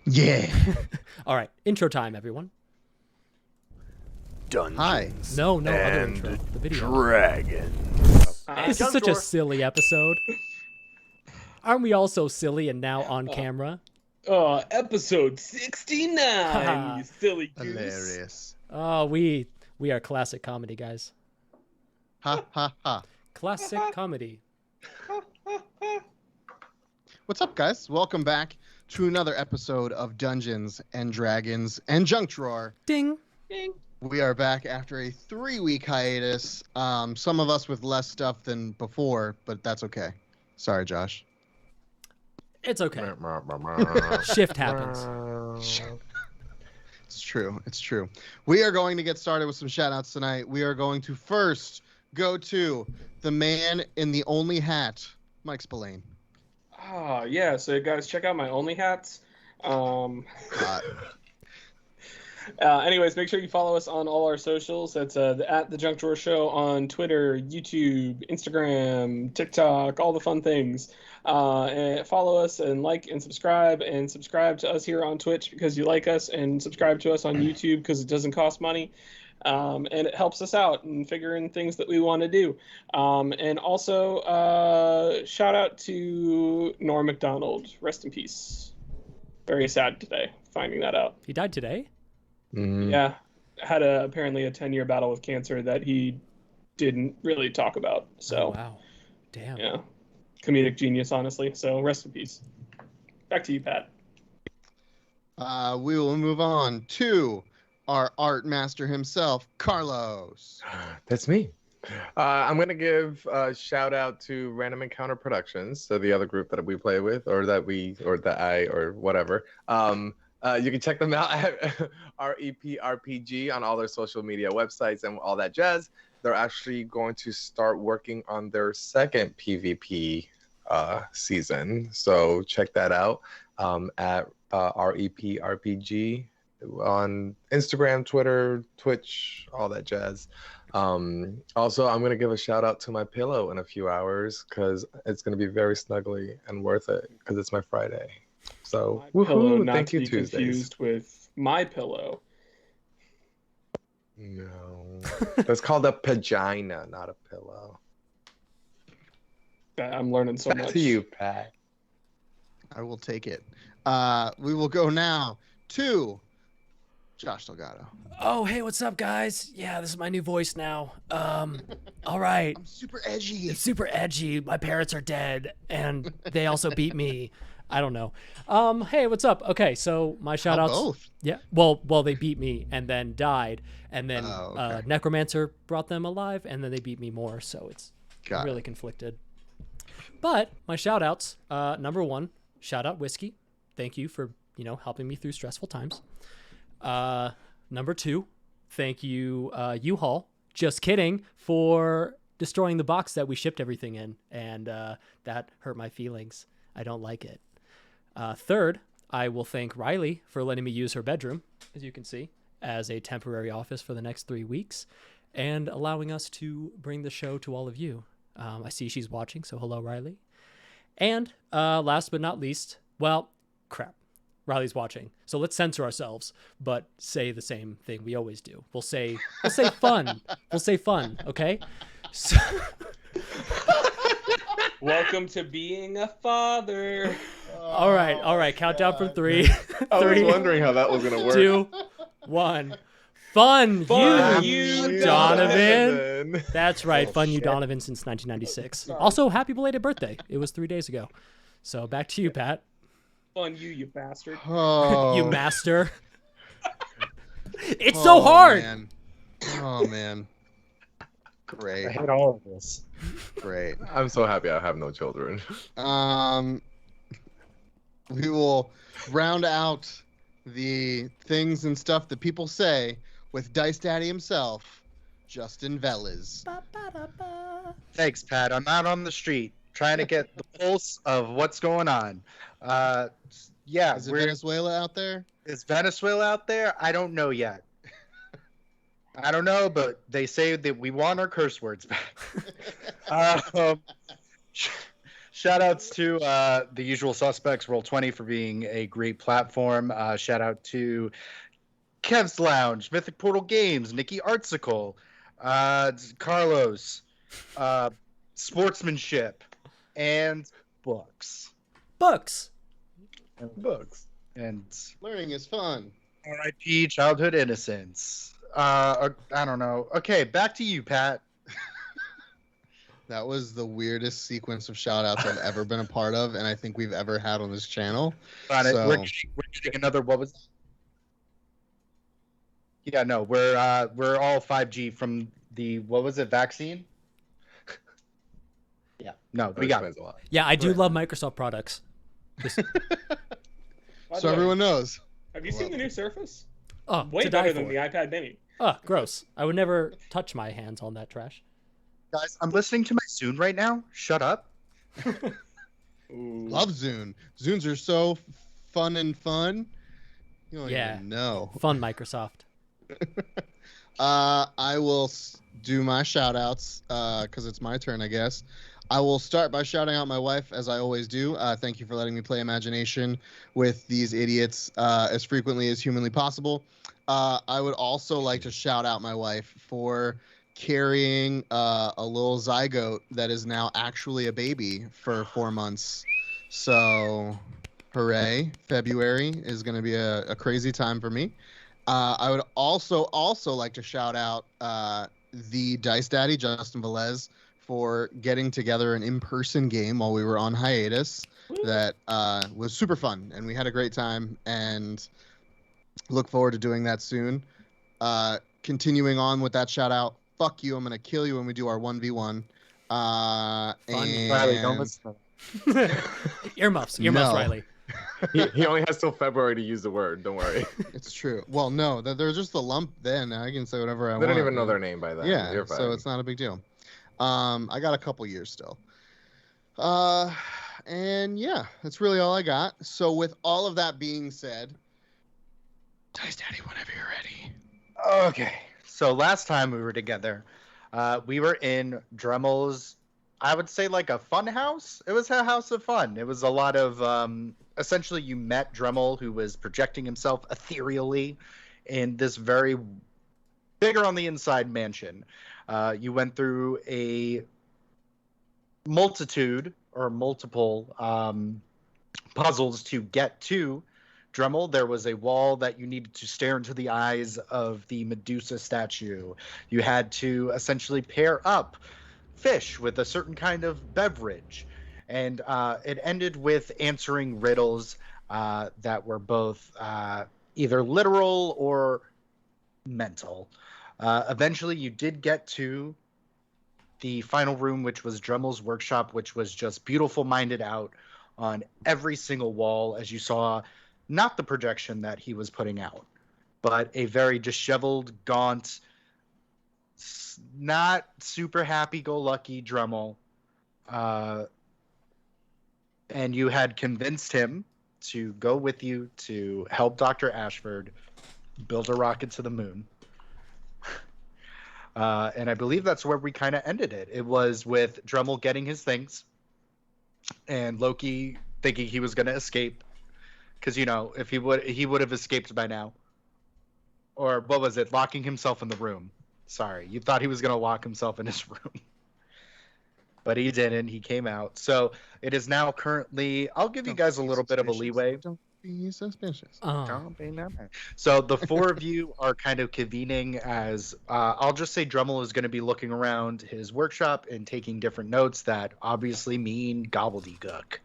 Yeah. All right, intro time, everyone. Dungeons Hi. No, other and intro. The video. Dragons. This is such a silly episode. Aren't we all so silly and now on camera? Episode 69, you silly goose. Hilarious. Oh, we are classic comedy, guys. Ha ha ha. Classic comedy. What's up, guys? Welcome back to another episode of Dungeons and Dragons and Junk Drawer. Ding. Ding. We are back after a 3-week hiatus. Some of us with less stuff than before, but that's okay. Sorry, Josh. It's okay. Shift happens. It's true. It's true. We are going to get started with some shout-outs tonight. We are going to first go to the man in the only hat, Mike Spillane. Yeah, so guys, check out my Only Hats. Anyways, make sure you follow us on all our socials. That's at The Junk Drawer Show on Twitter, YouTube, Instagram, TikTok, all the fun things. And follow us and like and subscribe to us here on Twitch because you like us, and subscribe to us on YouTube because it doesn't cost money. And it helps us out in figuring things that we want to do. And also, shout out to Norm Macdonald. Rest in peace. Very sad today, finding that out. He died today? Yeah. Had apparently a 10-year battle with cancer that he didn't really talk about. So, Oh, wow. Damn. yeah. Comedic genius, honestly. So, rest in peace. Back to you, Pat. We will move on to our art master himself, Carlos. That's me. I'm going to give a shout out to Random Encounter Productions, so the other group that we play with, or whatever. You can check them out at REPRPG on all their social media websites and all that jazz. They're actually going to start working on their second PvP season, so check that out at REPRPG on Instagram, Twitter, Twitch, all that jazz. Also, I'm going to give a shout out to my pillow in a few hours because it's going to be very snuggly and worth it because it's my Friday. So, My pillow, not thank to you, be Tuesdays. confused with my pillow. No, that's called a pagina, not a pillow. I'm learning so Back much. to you, Pat. I will take it. We will go now to Josh Delgado. Oh, hey, what's up, guys? Yeah, this is my new voice now. All right. I'm super edgy. It's super edgy. My parents are dead, and they also beat me. I don't know. Hey, what's up? Okay, so my shout outs. Both. Yeah. Well, they beat me and then died, and then okay. Necromancer brought them alive, and then they beat me more. So it's Got really it. conflicted. But my shout outs. Number one, shout out Whiskey. Thank you for helping me through stressful times. Number two, thank you U-Haul. Just kidding, for destroying the box that we shipped everything in, and that hurt my feelings. I don't like it. Third, I will thank Riley for letting me use her bedroom, as you can see, as a temporary office for the next 3 weeks, and allowing us to bring the show to all of you. I see she's watching, so hello, Riley. And last but not least, well, crap, Riley's watching, so let's censor ourselves, but say the same thing we always do. We'll say fun. We'll say fun, okay? So... Welcome to being a father. All right. Countdown from 3. I was 3, wondering how that was going to work. 2, 1. Fun you, Donovan. That's right. Oh, Fun you, shit. Donovan, since 1996. Also, happy belated birthday. It was 3 days ago. So back to you, Pat. Fun you bastard. Oh, You master. It's so hard. Man. Oh, man. Great. I hate all of this. Great. I'm so happy I have no children. We will round out the things and stuff that people say with Dice Daddy himself, Justin Velez. Thanks, Pat. I'm out on the street trying to get the pulse of what's going on. Yeah, Is it Venezuela out there? is Venezuela out there? I don't know yet. I don't know, but they say that we want our curse words back. Shout outs to the usual suspects, Roll20 for being a great platform. Shout out to Kev's Lounge, Mythic Portal Games, Nikki Artsicle, Carlos, Sportsmanship, and Books. Books. Books. And Learning is fun. R.I.P. Childhood Innocence. I don't know. Okay, back to you, Pat. That was the weirdest sequence of shout-outs I've ever been a part of, and I think we've ever had on this channel. Got it. So- We're getting another. What was? Yeah, no, we're all 5G from the what was it? Vaccine. Yeah, no, we got it. a lot. Yeah, I do Right. love Microsoft products. By So the way, everyone knows. have you seen the new Surface? Oh, Way to die better for. than the iPad Mini. Oh, gross. I would never touch my hands on that trash. Guys, I'm listening to my Zune right now. Shut up. Ooh. Love Zune. Zunes are so fun and fun. You don't Yeah. even know. Fun Microsoft. I will do my shout outs because it's my turn, I guess. I will start by shouting out my wife, as I always do. Thank you for letting me play Imagination with these idiots as frequently as humanly possible. I would also like to shout out my wife for carrying a little zygote that is now actually a baby for 4 months. So, hooray. February is going to be a crazy time for me. I would also like to shout out the Dice Daddy, Justin Velez, for getting together an in-person game while we were on hiatus that was super fun, and we had a great time, and look forward to doing that soon. Continuing on with that shout out, fuck you, I'm going to kill you when we do our 1v1. And... Riley, don't listen to that. Earmuffs, No. Riley. He only has till February to use the word. Don't worry. It's true. Well, no, they're just a lump then. I can say whatever I want. They don't even know their name by then. Yeah, You're fine. so it's not a big deal. I got a couple years still. And yeah, that's really all I got. So with all of that being said, Dice Daddy, whenever you're ready. Okay. So last time we were together, we were in Dremel's, I would say like a fun house. It was a house of fun. It was a lot of, essentially you met Dremel, who was projecting himself ethereally in this very bigger on the inside mansion. You went through a multitude or multiple puzzles to get to Dremel. There was a wall that you needed to stare into the eyes of the Medusa statue. You had to essentially pair up fish with a certain kind of beverage. And it ended with answering riddles that were both either literal or mental. Eventually, you did get to the final room, which was Dremel's workshop, which was just beautiful minded out on every single wall, as you saw, not the projection that he was putting out, but a very disheveled, gaunt, not super happy-go-lucky Dremel. And you had convinced him to go with you to help Dr. Ashford build a rocket to the moon. And I believe that's where we kind of ended it. It was with Dremel getting his things and Loki thinking he was going to escape. Because, you know, if he would have escaped by now. Or what was it? Locking himself in the room. Sorry. You thought he was going to lock himself in his room. But he didn't. He came out. So it is now currently, I'll give you guys a little bit of a leeway. Don't be suspicious. Don't be that bad. So the four of you are kind of convening as I'll just say Dremel is going to be looking around his workshop and taking different notes that obviously mean gobbledygook.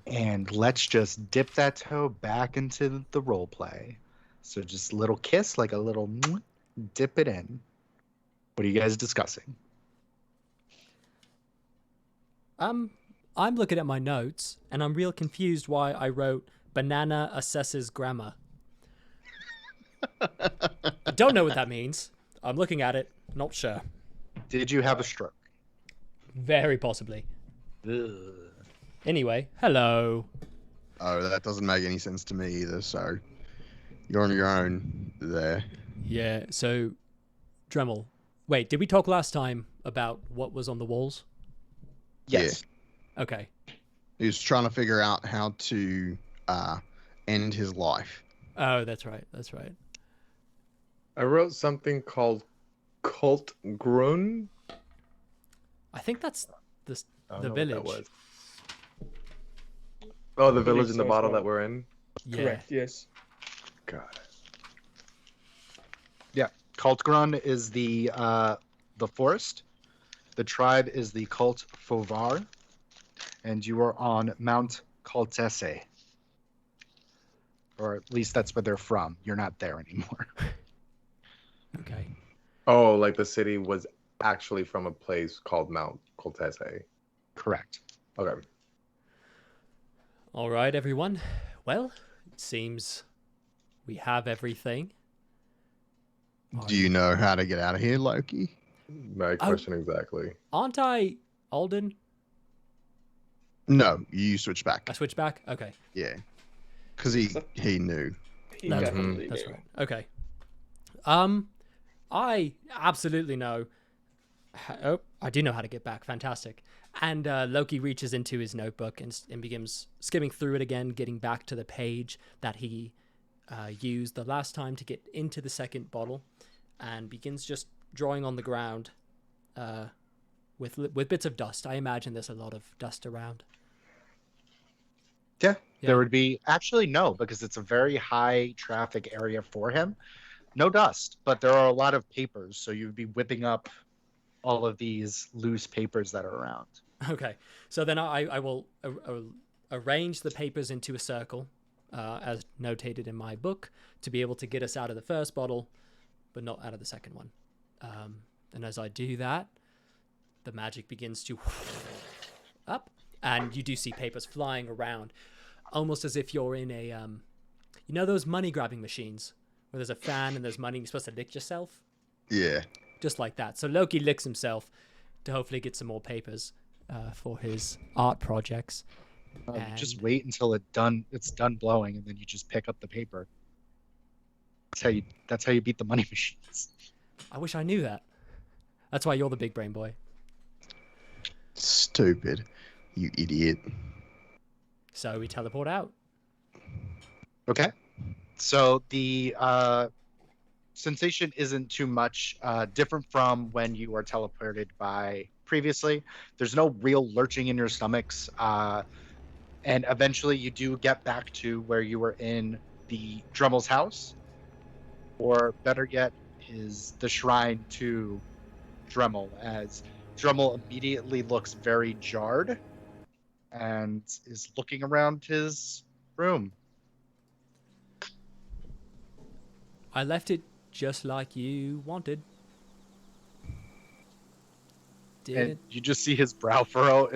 And let's just dip that toe back into the role play. So just a little kiss, like a little dip it in. What are you guys discussing? I'm looking at my notes, and I'm real confused why I wrote banana assesses grammar. I don't know what that means. I'm looking at it, not sure. Did you have a stroke? Very possibly. Ugh. Anyway, hello. Oh, that doesn't make any sense to me either, so you're on your own there. Yeah, so, Dremel. Wait, did we talk last time about what was on the walls? Yes. Okay. He's trying to figure out how to end his life. Oh, that's right. That's right. I wrote something called Cult Grun. I think that's I don't the know what that village. was. Oh, the I believe village in the so as bottle well. that we're in. Yeah. Correct. Yes. Got it. Kultgrun is the forest. The tribe is the cult Fovar, and you are on Mount Kaltese. Or at least that's where they're from. You're not there anymore. Okay. Oh, like the city was actually from a place called Mount Coltese. Correct. Okay. All right, everyone. Well, it seems we have everything. Do you know how to get out of here, Loki? My question exactly. Aren't I Alden? No, you switch I back. switched back? Okay. Yeah, because he knew. He That's definitely right. That's knew. right. Okay. I absolutely know. Oh, I do know how to get back. Fantastic. And Loki reaches into his notebook and begins skimming through it again, getting back to the page that he used the last time to get into the second bottle, and begins just drawing on the ground with bits of dust. I imagine there's a lot of dust around. Yeah, Yeah. there would be actually no, because it's a very high traffic area for him. No dust, but there are a lot of papers, so you'd be whipping up all of these loose papers that are around. Okay, so then I will arrange the papers into a circle, as notated in my book, to be able to get us out of the first bottle, but not out of the second one. And as I do that, the magic begins to up, and you do see papers flying around, almost as if you're in a, you know those money grabbing machines where there's a fan and there's money and you're supposed to lick yourself? Yeah. Just like that. So Loki licks himself to hopefully get some more papers for his art projects. Just And- wait until it's done blowing, and then you just pick up the paper. That's how you beat the money machines. I wish I knew that. That's why you're the big brain boy. Stupid. You idiot. So we teleport out. Okay. So the sensation isn't too much different from when you were teleported by previously. There's no real lurching in your stomachs. And eventually you do get back to where you were in the Dremel's house. Or better yet, is the Shrine to Dremel, as Dremel immediately looks very jarred and is looking around his room. I left it just like you wanted. And you just see his brow furrow.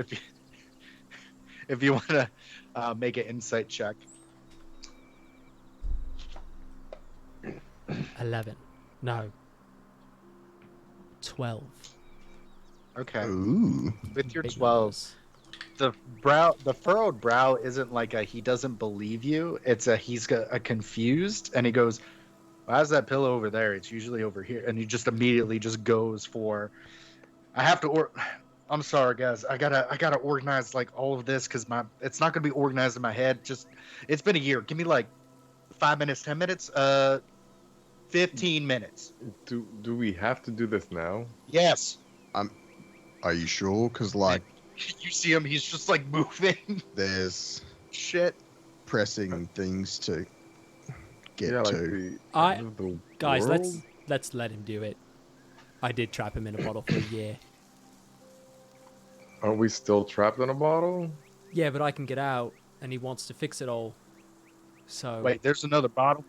If you want to make an insight check. 11. No. 12. Okay. Ooh. With your Big 12, the furrowed brow isn't like a he doesn't believe you. It's a he's a confused, and he goes, "Why is that pillow over there? It's usually over here." And he just immediately just goes for, I have to I'm sorry, guys. I gotta organize like all of this because it's not gonna be organized in my head. Just it's been a year. Give me like 5 minutes, 10 minutes, 15 minutes. Do we have to do this now? Yes. Are you sure? Because, like, You see him. He's just like moving. there's Shit. pressing things to get Yeah, like to. the I- end of the Guys, world? let's let him do it. I did trap him in a bottle for a year. Aren't we still trapped in a bottle? Yeah, but I can get out, and he wants to fix it all. So Wait, there's another bottle.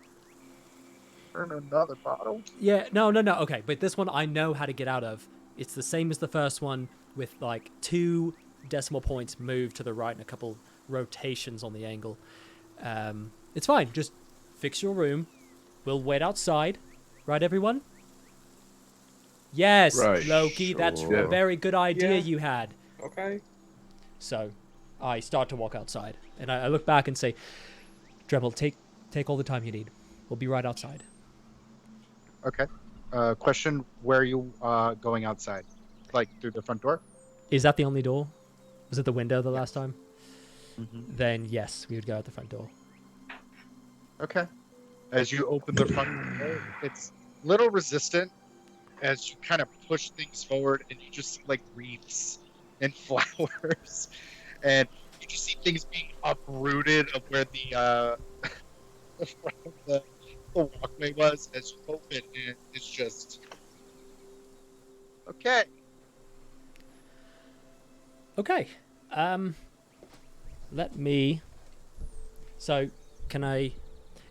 Another bottle. yeah, no. Okay, but this one I know how to get out of. It's the same as the first one, with like 2 decimal points moved to the right and a couple rotations on the angle. It's fine. Just fix your room. We'll wait outside. Right, everyone? Yes, Right, Loki. That's a sure. very good idea Yeah. you had. Okay. So I start to walk outside, and I look back and say, Dremel, take all the time you need. We'll be right outside. Okay. Question: where are you going outside? Like through the front door? Is that the only door? Was it the window the last time? Mm-hmm. Then yes, we would go out the front door. Okay. As you open the front door, it's a little resistant as you kind of push things forward, and you just see like wreaths and flowers, and you just see things being uprooted of where the the front of the walkway was as you open, and it's just okay. Okay. Let me. So, can I?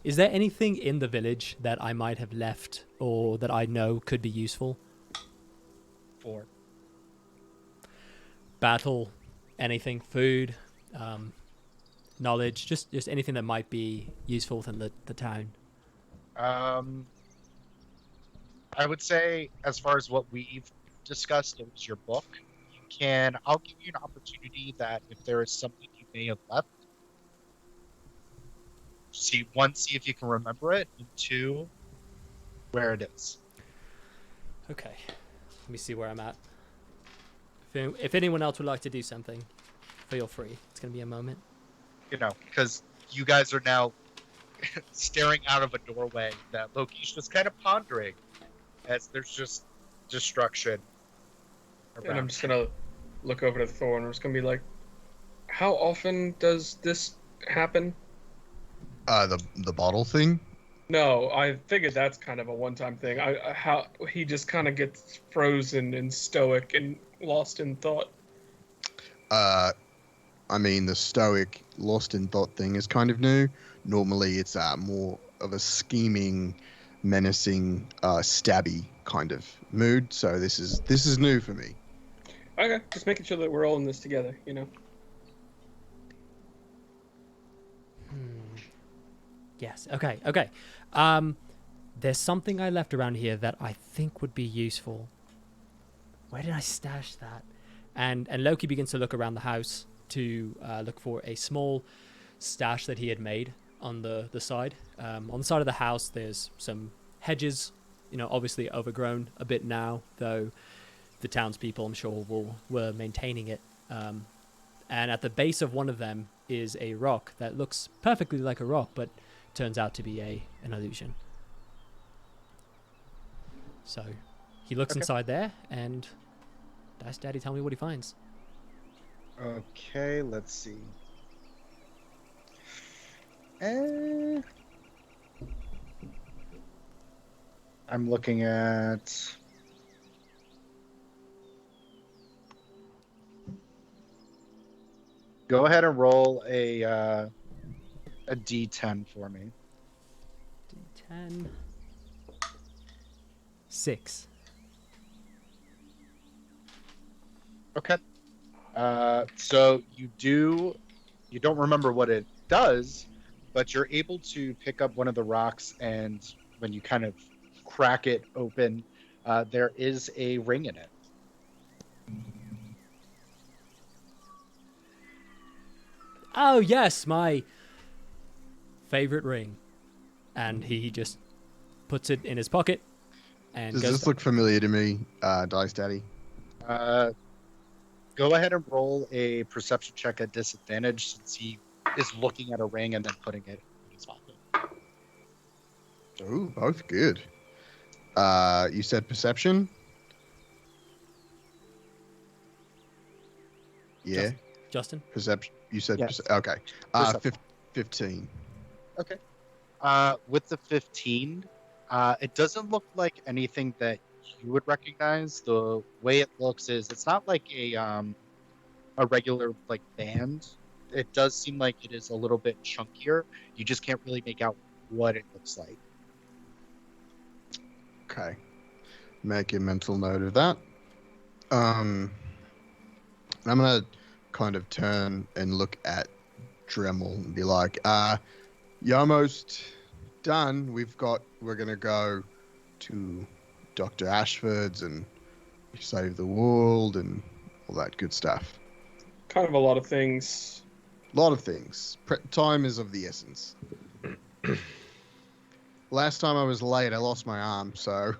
Is there anything in the village that I might have left or that I know could be useful? 4. Battle, anything, food, knowledge, just anything that might be useful within the town. I would say, as far as what we've discussed, it was your book. I'll give you an opportunity that if there is something you may have left, see if you can remember it, and 2, where it is. Okay. Let me see where I'm at. If anyone else would like to do something, feel free. It's going to be a moment. Because you guys are now staring out of a doorway that Loki's just kind of pondering as there's just destruction around. And I'm just gonna look over to Thor, and I'm just gonna be like, "How often does this happen?" The bottle thing. No, I figured that's kind of a one-time thing. How he just kind of gets frozen and stoic and lost in thought. I mean, the stoic, lost in thought thing is kind of new. Normally, it's more of a scheming, menacing, stabby kind of mood. So this is new for me. Okay, just making sure that we're all in this together, you know. Yes. Okay. There's something I left around here that I think would be useful. Where did I stash that? And Loki begins to look around the house to look for a small stash that he had made on the side. On the side of the house, there's some hedges, obviously overgrown a bit now, though the townspeople, I'm sure, were maintaining it. And at the base of one of them is a rock that looks perfectly like a rock, but turns out to be an illusion. So he looks inside there, and Dice Daddy, tell me what he finds. Okay, let's see. I'm looking at... Go ahead and roll a D10 for me. D10. 6. Okay. So you don't remember what it does, but you're able to pick up one of the rocks, and when you kind of crack it open, there is a ring in it. Oh, yes, my favorite ring. And he just puts it in his pocket and Does goes this look familiar to me, Dice Daddy? Go ahead and roll a perception check at disadvantage, since he is looking at a ring and then putting it in his pocket. Ooh, both good. You said perception? Yeah. Justin? Perception. You said Yes. okay. Perception. 15. Okay. With the 15, it doesn't look like anything that you would recognize. The way it looks is it's not like a regular like band. It does seem like it is a little bit chunkier. You just can't really make out what it looks like. Okay. Make a mental note of that. I'm gonna kind of turn and look at Dremel and be like, you're almost done. We're gonna go to Dr. Ashford's and save the world and all that good stuff. Kind of a lot of things. A lot of things. Time is of the essence. Last time I was late, I lost my arm, so...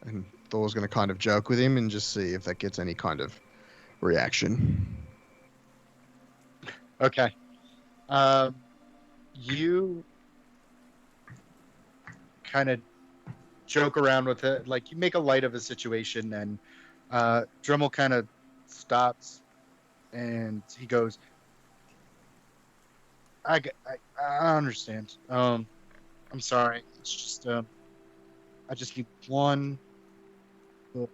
and Thor's going to kind of joke with him and just see if that gets any kind of reaction. Okay. You kind of joke around with it, like you make a light of a situation, and Dremel kind of stops, and he goes, I understand. I'm sorry. It's just I just need one look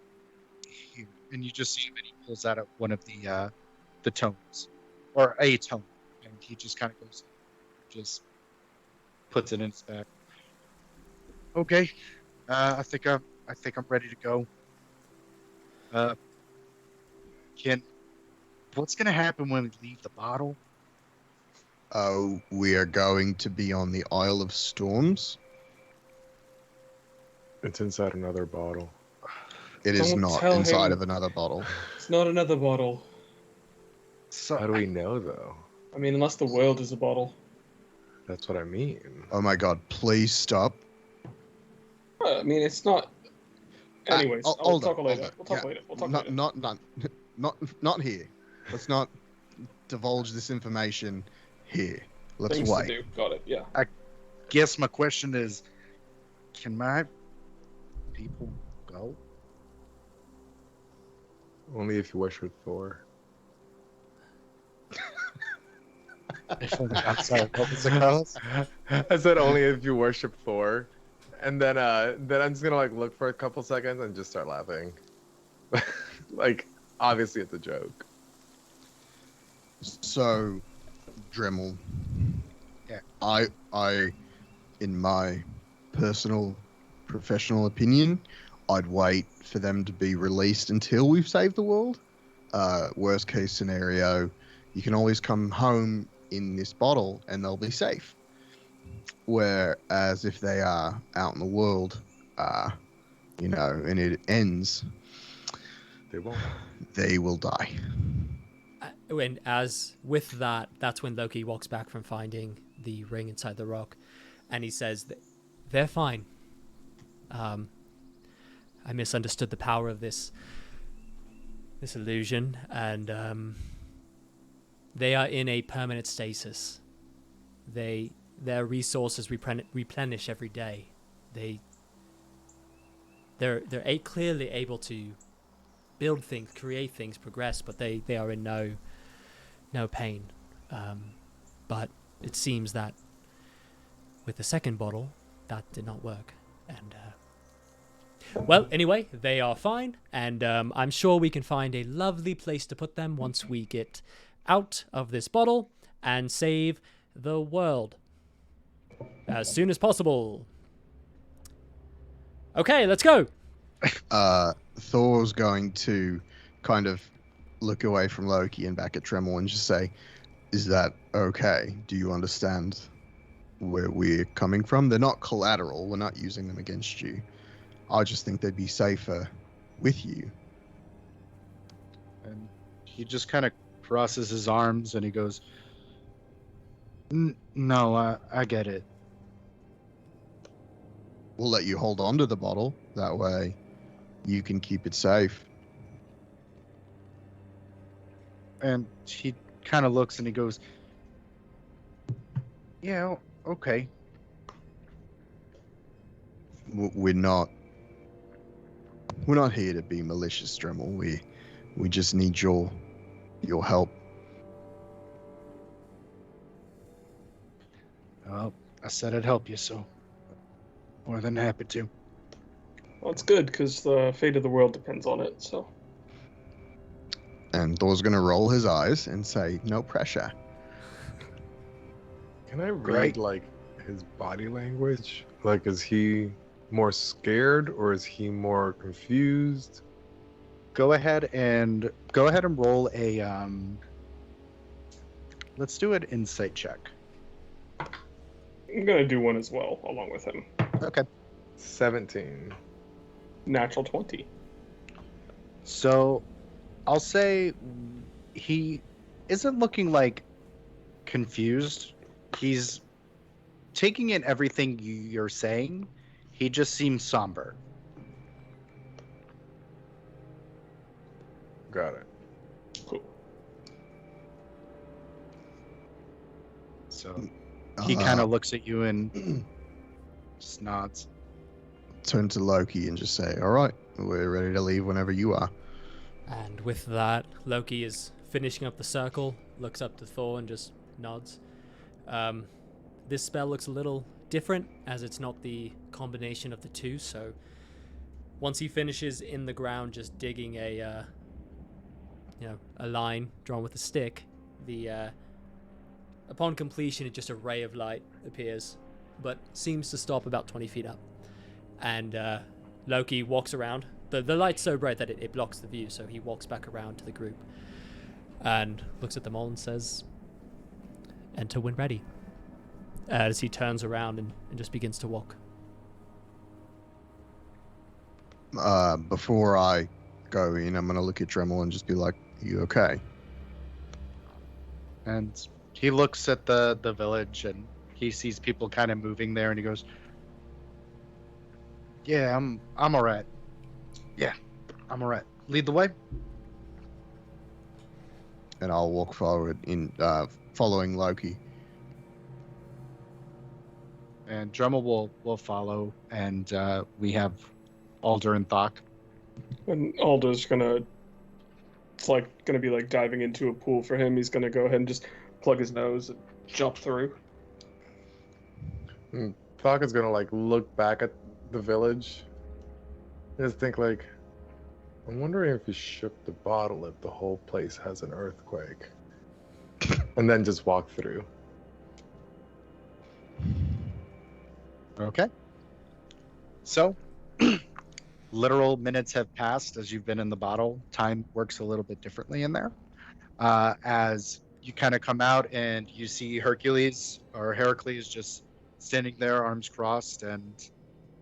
here, and you just see him, and he pulls out one of the tones, or a tone, and he just kind of goes, just puts it in his bag. Okay, I think I'm ready to go. Uh, can What's gonna happen when we leave the bottle? Oh, we are going to be on the Isle of Storms. It's inside another bottle. It is Don't not tell inside him. of another bottle. It's not another bottle. So How do we know, though? I mean, unless the world is a bottle. That's what I mean. Oh my god, please stop. I mean, it's not. Anyways, Oh, I'll hold talk on, later. hold on. We'll talk Yeah, later. We'll talk not, later. not here. Let's not divulge this information here. Let's Things wait. to do. Got it. Yeah. guess my question is, can my people go? Only if you worship Thor. I'm sorry, what was it, Carlos? I said only if you worship Thor. And then I'm just gonna like look for a couple seconds and just start laughing. Like, obviously it's a joke. So, Dremel. Yeah. I, in my personal, professional opinion, I'd wait for them to be released until we've saved the world. Worst case scenario, you can always come home in this bottle and they'll be safe. Whereas if they are out in the world, and it ends, They won't. they will die. And as with that, that's when Loki walks back from finding the ring inside the rock, and he says that they're fine. I misunderstood the power of this illusion, and they are in a permanent stasis. Their resources replenish every day. They're clearly able to build things, create things, progress, but they are in no pain. But it seems that with the second bottle, that did not work. And well, anyway, they are fine, and I'm sure we can find a lovely place to put them once we get out of this bottle and save the world as soon as possible. Okay, let's go. Thor's going to kind of look away from Loki and back at Dremel and just say, "Is that okay? Do you understand where we're coming from? They're not collateral. We're not using them against you. I just think they'd be safer with you." And he just kind of crosses his arms and he goes, No, I get it. We'll let you hold on to the bottle. That way you can keep it safe. And he kind of looks and he goes, Yeah, okay. We're not here to be malicious, Dremel. We just need your help. Well, I said I'd help you, so more than happy to. Well, it's good because the fate of the world depends on it. So. And Thor's gonna roll his eyes and say, "No pressure." Can I read Great. like his body language? Like, is he more scared or is he more confused? Go ahead and roll a let's do an insight check. I'm gonna do one as well, along with him. Okay. 17. Natural 20. So I'll say he isn't looking like confused. He's taking in everything you're saying. He just seems somber. Got it. Cool. So he kind Uh, of looks at you and just nods. Turn to Loki and just say, "All right, we're ready to leave whenever you are." And with that, Loki is finishing up the circle, looks up to Thor and just nods. This spell looks a little different as it's not the combination of the two, so once he finishes in the ground just digging a line drawn with a stick, upon completion just a ray of light appears, but seems to stop about 20 feet up. And Loki walks around. The light's so bright that it blocks the view, so he walks back around to the group and looks at them all and says, "Enter when ready," as he turns around and just begins to walk. Before I go in, I'm gonna look at Dremel and just be like, "You okay?" And he looks at the village and he sees people kind of moving there, and he goes, "Yeah, I'm all right. Yeah, I'm all right. Lead the way." And I'll walk forward in following Loki. And Dremel will follow, and we have Alder and Thok. And Alder's gonna, it's like gonna be like diving into a pool for him. He's gonna go ahead and just plug his nose and jump through. Falcon's gonna like look back at the village. Just think like, I'm wondering if he shook the bottle if the whole place has an earthquake. And then just walk through. Okay. So, literal minutes have passed as you've been in the bottle. Time works a little bit differently in there. As you kind of come out and you see Heracles just standing there, arms crossed, and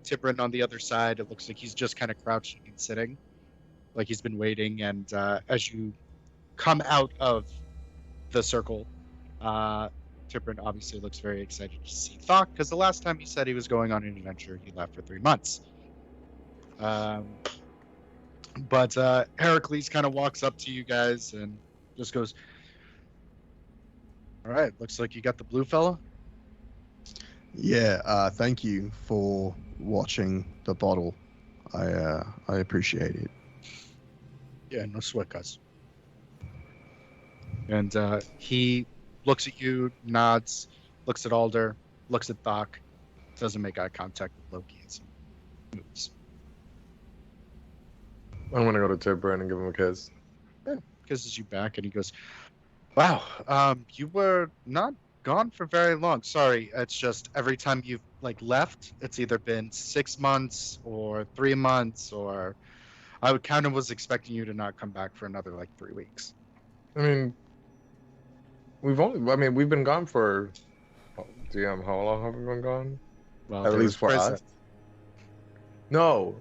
Tiprin on the other side. It looks like he's just kind of crouching and sitting, like he's been waiting. And as you come out of the circle, Tiprin obviously looks very excited to see Thok, because the last time he said he was going on an adventure, he left for 3 months. But Heracles kind of walks up to you guys and just goes, "All right, looks like you got the blue fella." Yeah, thank you for watching the bottle. I appreciate it. Yeah, no sweat, guys. And he looks at you, nods, looks at Alder, looks at Thok, doesn't make eye contact with Loki, and moves. I'm gonna go to Tiprin and give him a kiss. Yeah, kisses you back, and he goes, "Wow, you were not gone for very long. Sorry, it's just every time you've like left, it's either been 6 months or 3 months, or I kind of was expecting you to not come back for another like 3 weeks." I mean, we've been gone for, DM, how long have we been gone? Well, At there least was for prison. us? No,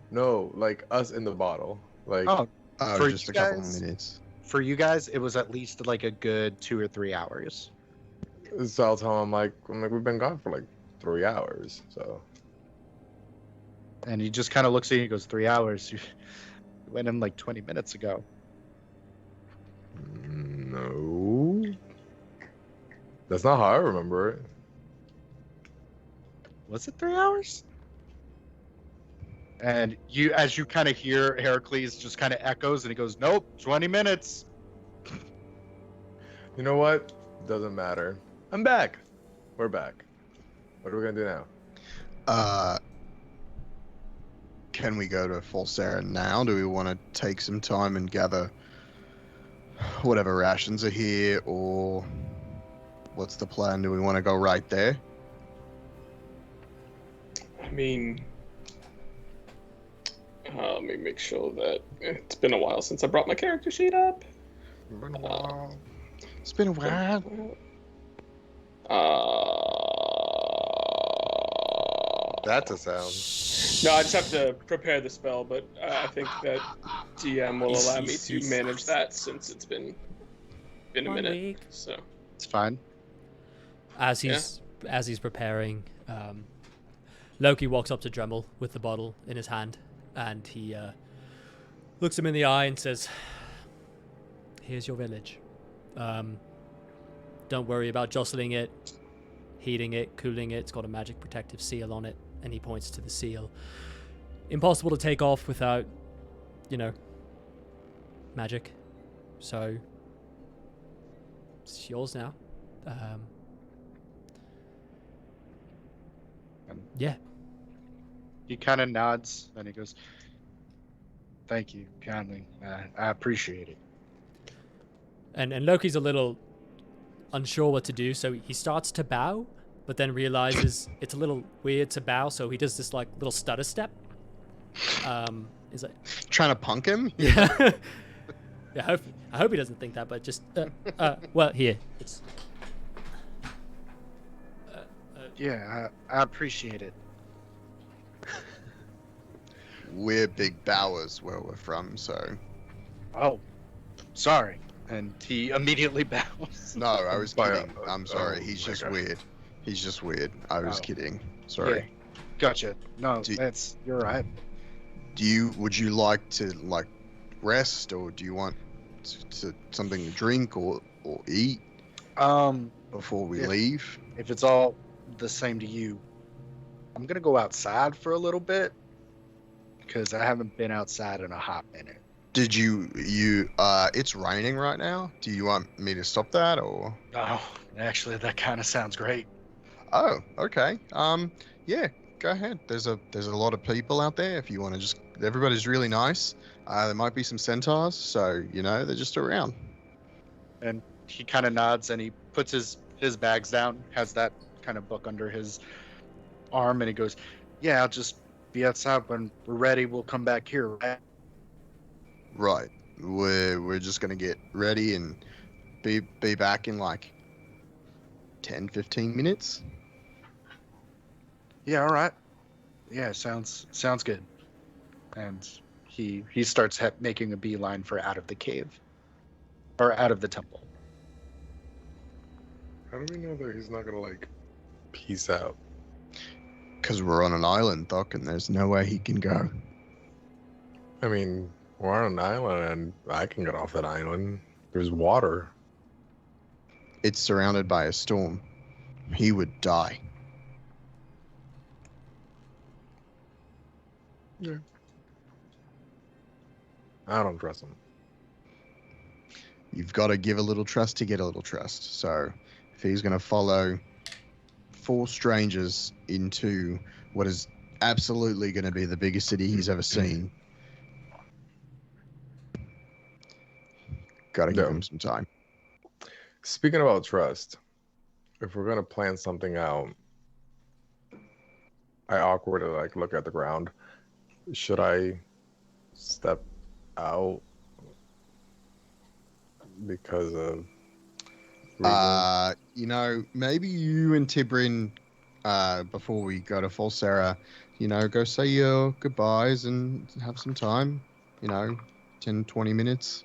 like us in the bottle. Like, Oh, Oh, For just you a couple guys- of minutes. for you guys, it was at least like a good 2 or 3 hours. so I'll tell him, like, we've been gone for like 3 hours, so. And he just kind of looks at you and goes, 3 hours? You went in like 20 minutes ago. No. That's not how I remember it. Was it 3 hours? And as you kind of hear Heracles just kind of echoes, and he goes, "Nope, 20 minutes. You know what? Doesn't matter. I'm back. We're back. What are we gonna do now? Can we go to Falsera now? Do we want to take some time and gather whatever rations are here, or what's the plan? Do we want to go right there? I mean, let me make sure that it's been a while since I brought my character sheet up. It's been a while. That's a sound. No, I just have to prepare the spell, but I think that DM will allow me to manage that since it's been a 1 minute. week. So It's fine." As he's preparing, Loki walks up to Dremel with the bottle in his hand, and he looks him in the eye and says, "Here's your village. Don't worry about jostling it. heating it, cooling it. It's got a magic protective seal on it, and he points to the seal. Impossible to take off without, magic. So it's yours now. Yeah. He kind of nods and he goes, "Thank you kindly. I appreciate it." And Loki's a little unsure what to do, so he starts to bow, but then realizes it's a little weird to bow, so he does this like little stutter step. Is like Trying to punk him? yeah. Yeah, I hope he doesn't think that, but just well, here it's. Yeah, I appreciate it. We're big bowers where we're from, so. Oh, sorry. And he immediately bows. No, I was Sorry, kidding. I'm sorry. He's just okay. weird. He's just weird. I was Oh. kidding. Sorry. Yeah, gotcha. No, Do- you're right. Would you like to rest, or do you want something to drink or eat before we Yeah. leave? If it's all the same to you, I'm gonna go outside for a little bit because I haven't been outside in a hot minute. Did you it's raining right now. Do you want me to stop that, or? Oh, actually, that kind of sounds great. Oh, okay. Yeah, go ahead. There's a lot of people out there. If you want to everybody's really nice. There might be some centaurs, so they're just around. And he kind of nods and he puts his bags down, has that kind of book under his arm, and he goes, "Yeah, I'll just be outside when we're ready. We'll come back here, right?" Right. We're just gonna get ready and be back in 10-15 minutes. Yeah, all right. Yeah, sounds good. And he starts making a beeline for out of the cave, or out of the temple. How do we know that he's not gonna peace out? Because we're on an island, Doc, and there's nowhere he can go. I mean, we're on an island, and I can get off that island. There's water. It's surrounded by a storm. He would die. Yeah. I don't trust him. You've got to give a little trust to get a little trust. So if he's going to follow 4 strangers into what is absolutely going to be the biggest city he's ever seen, got to give him some time. Speaking about trust, if we're gonna plan something out, I awkwardly look at the ground. Should I step out because of reasons? Maybe you and Tibrin, before we go to Falsera, go say your goodbyes and have some time, 10-20 minutes.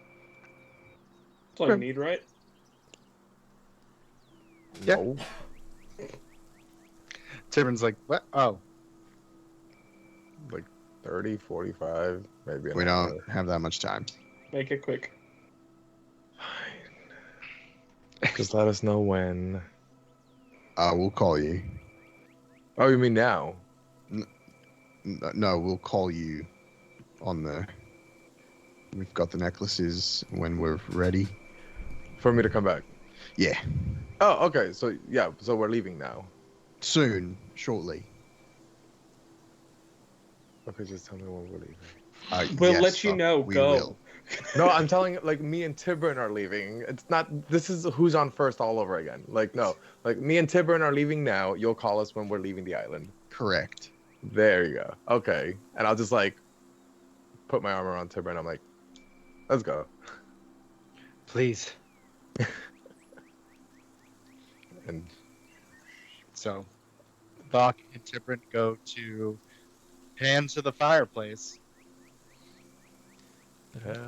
That's all you need, right? Yeah. No. Tiberin's like, "What? Oh, 30, 45, maybe. We don't have that much time. Make it quick. Just let us know when. We'll call you. Oh, you mean now? No, we'll call you we've got the necklaces when we're ready. For me to come back? Yeah. Oh, okay. So, yeah. So we're leaving now. Soon, shortly. Okay, just tell me when we're leaving. We'll yes, let you Doc, know. we Go. will. No, I'm telling you, me and Tibrin are leaving. It's not, this is who's on first all over again. No. Me and Tibrin are leaving now. You'll call us when we're leaving the island. Correct. There you go. Okay. And I'll just put my arm around Tibrin. I'm like, let's go. please." And So, Doc and Tibrin go to hand to the fireplace. What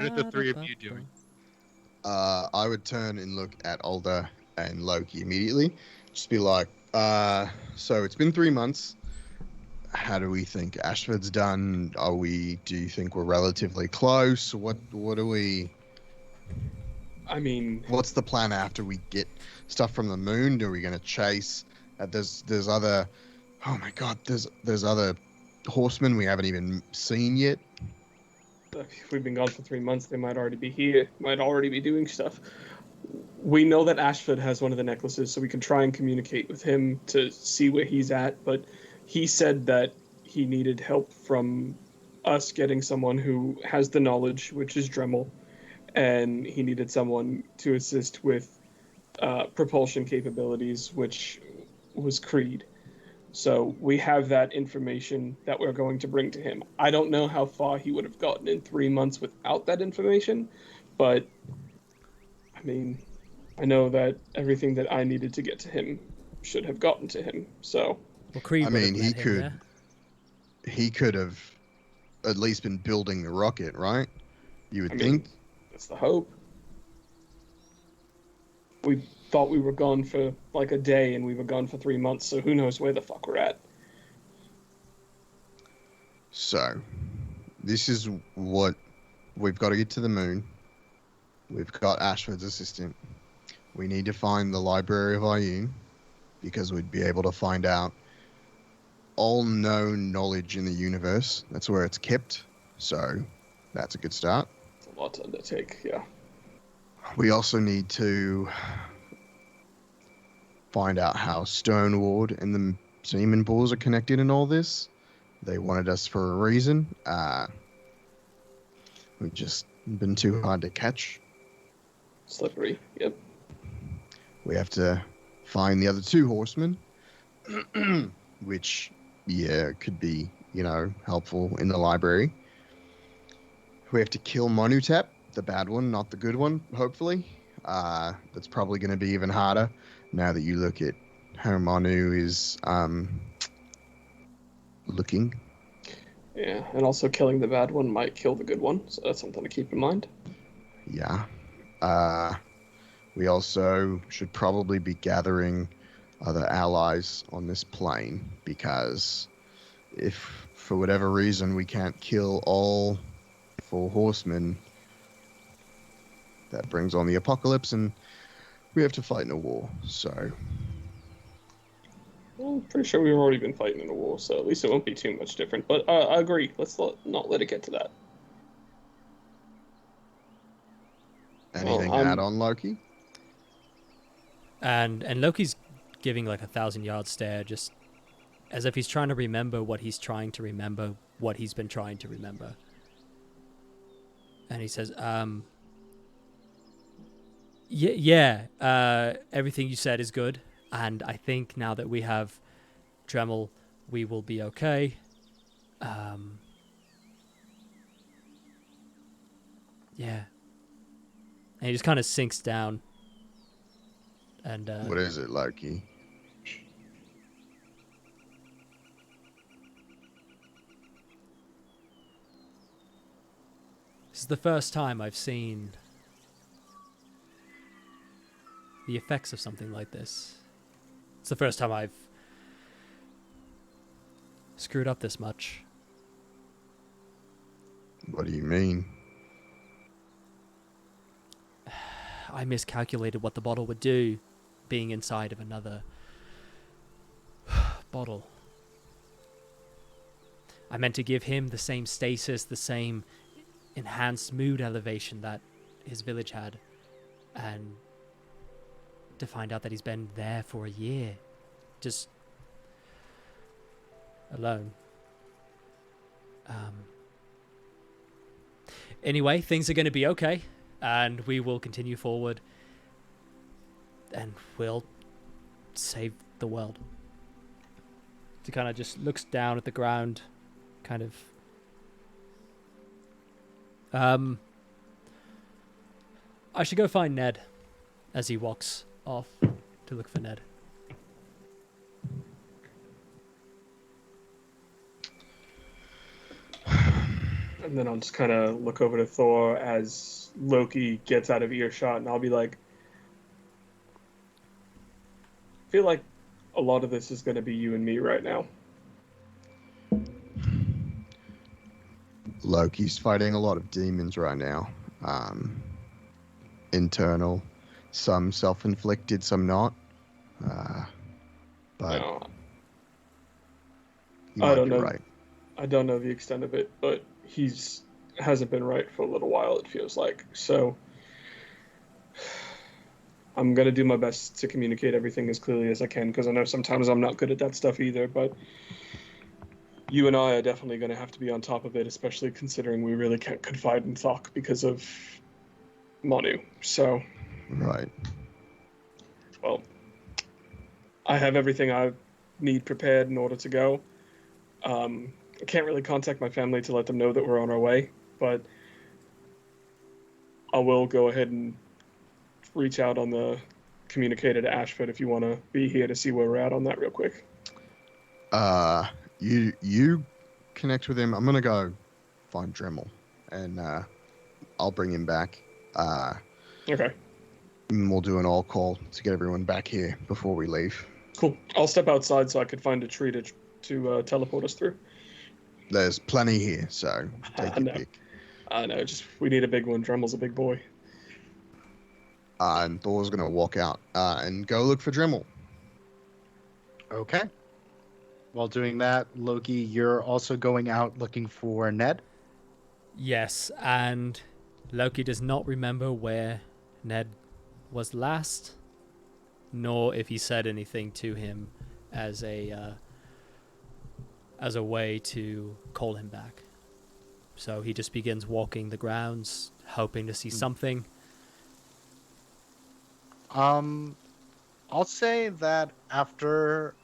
are the 3 of you doing? I would turn and look at Alda and Loki immediately. Just be like, so it's been 3 months. How do we think Ashford's done? Do you think we're relatively close? What do we... I mean, What's the plan after we get stuff from the moon? Are we going to chase? There's other. Oh my God! There's other horsemen we haven't even seen yet. if we've been gone for 3 months, they might already be here, might already be doing stuff. We know that Ashford has one of the necklaces, so we can try and communicate with him to see where he's at, but he said that he needed help from us getting someone who has the knowledge, which is Dremel, and he needed someone to assist with propulsion capabilities, which was Creed. So we have that information that we're going to bring to him. I don't know how far he would have gotten in 3 months without that information, but I mean, I know that everything that I needed to get to him should have gotten to him. So, Well, Creed I would have mean, met him, yeah? he could have at least been building the rocket, right? You would I think. mean, that's the hope. We thought we were gone for like a day, and we were gone for 3 months. So who knows where the fuck we're at? So, this is what we've got to get to the moon. We've got Ashford's assistant. We need to find the Library of Ayun because we'd be able to find out all known knowledge in the universe. That's where it's kept. So, that's a good start. It's a lot to undertake. Yeah. We also need to find out how Stoneward and the Seaman Bulls are connected in all this. They wanted us for a reason. We've just been too hard to catch. Slippery. Yep. We have to find the other two horsemen, which, yeah, could be, helpful in the library. We have to kill Monutep, the bad one, not the good one, hopefully. That's probably going to be even harder now that you look at how Manu is looking. Yeah, and also killing the bad one might kill the good one, so that's something to keep in mind. Yeah. We also should probably be gathering other allies on this plane, because if for whatever reason we can't kill all 4 horsemen, that brings on the apocalypse and we have to fight in a war. So Well, I'm pretty sure we've already been fighting in a war, so at least it won't be too much different. But I agree. Let's not let it get to that. anything to add on, Loki? And Loki's giving like 1,000-yard stare, just as if he's trying to remember what he's trying to remember, what he's been trying to remember. And he says, everything you said is good. And I think now that we have Dremel, we will be okay. Yeah. And he just kind of sinks down. And What is it, Loki? This is the first time I've seen the effects of something like this. It's the first time I've screwed up this much. What do you mean? I miscalculated what the bottle would do, being inside of another bottle. I meant to give him the same stasis, the same enhanced mood elevation that his village had, and to find out that he's been there for a year, just alone. Anyway, things are going to be okay, and we will continue forward, and we'll save the world. He kind of just looks down at the ground, kind of. I should go find Ned, as he walks off to look for Ned. And then I'll just kind of look over to Thor as Loki gets out of earshot, and I'll be like, I feel like a lot of this is going to be you and me right now. Loki's fighting a lot of demons right now. internal, some self-inflicted, some not. But No, you I might don't be know. right. I don't know the extent of it, but hasn't been right for a little while, it feels like. So I'm gonna do my best to communicate everything as clearly as I can, because I know sometimes I'm not good at that stuff either. But you and I are definitely gonna have to be on top of it, especially considering we really can't confide in Thok because of Manu. So, Right. well, I have everything I need prepared in order to go. I can't really contact my family to let them know that we're on our way, but I will go ahead and reach out on the communicator to Ashford if you want to be here to see where we're at on that real quick. You connect with him. I'm gonna go find Dremel, and I'll bring him back. Okay, And we'll do an all call to get everyone back here before we leave. cool. I'll step outside so I could find a tree to teleport us through. There's plenty here, so take your No. pick. I know, just we need a big one. Dremel's a big boy. And Thor's gonna walk out and go look for Dremel. Okay. While doing that, Loki, you're also going out looking for Ned. Yes, and Loki does not remember where Ned was last, nor if he said anything to him as a way to call him back. So he just begins walking the grounds, hoping to see something. I'll say that after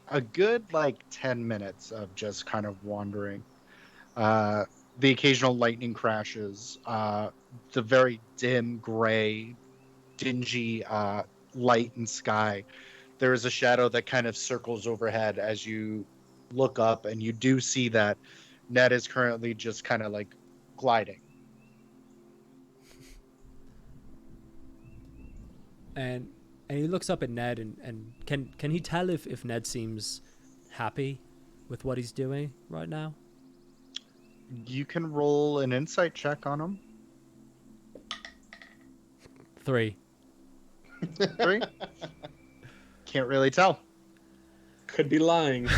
a good 10 minutes of just kind of wandering, the occasional lightning crashes, the very dim gray, dingy light and sky, there is a shadow that kind of circles overhead as you look up, and you do see that Ned is currently just kind of gliding. And he looks up at Ned and can he tell if Ned seems happy with what he's doing right now? You can roll an insight check on him. 3. 3. Can't really tell. Could be lying.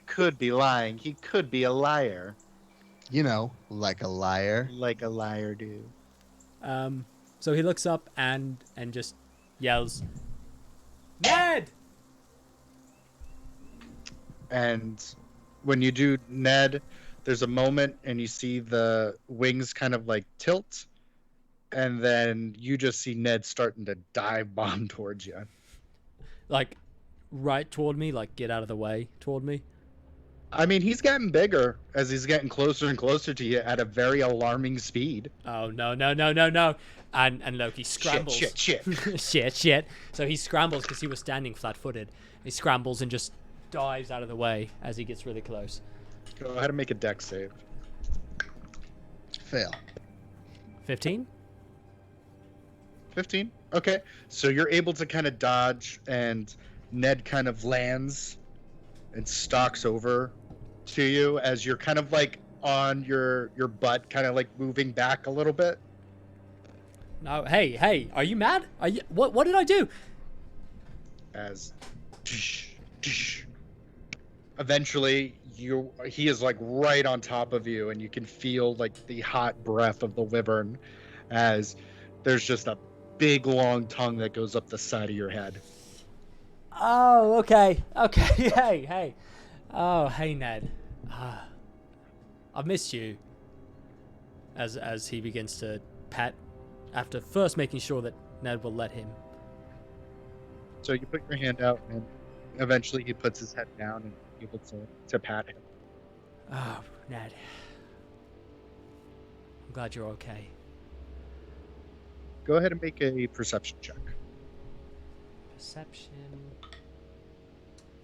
Could be lying. He could be a liar. You know, like a liar. Like a liar do. So he looks up and just yells, "Ned!" And when you do, Ned, there's a moment and you see the wings kind of tilt, and then you just see Ned starting to dive bomb towards you. Right toward me, get out of the way toward me. I mean, he's getting bigger as he's getting closer and closer to you at a very alarming speed. Oh, no. And Loki scrambles. Shit. So he scrambles because he was standing flat-footed. He scrambles and just dives out of the way as he gets really close. Go ahead and make a dex save. Fail. 15? 15. Okay. So you're able to kind of dodge, and Ned kind of lands and stalks over to you as you're kind of on your butt, kind of moving back a little bit. No, hey, are you mad? Are you what did I do? As eventually he is right on top of you, and you can feel the hot breath of the wyvern as there's just a big long tongue that goes up the side of your head. Oh, okay. Hey. Oh, hey, Ned. I've missed you. As he begins to pat, after first making sure that Ned will let him. So you put your hand out, and eventually he puts his head down and you're able to pat him. Oh, Ned. I'm glad you're okay. Go ahead and make a perception check. Perception.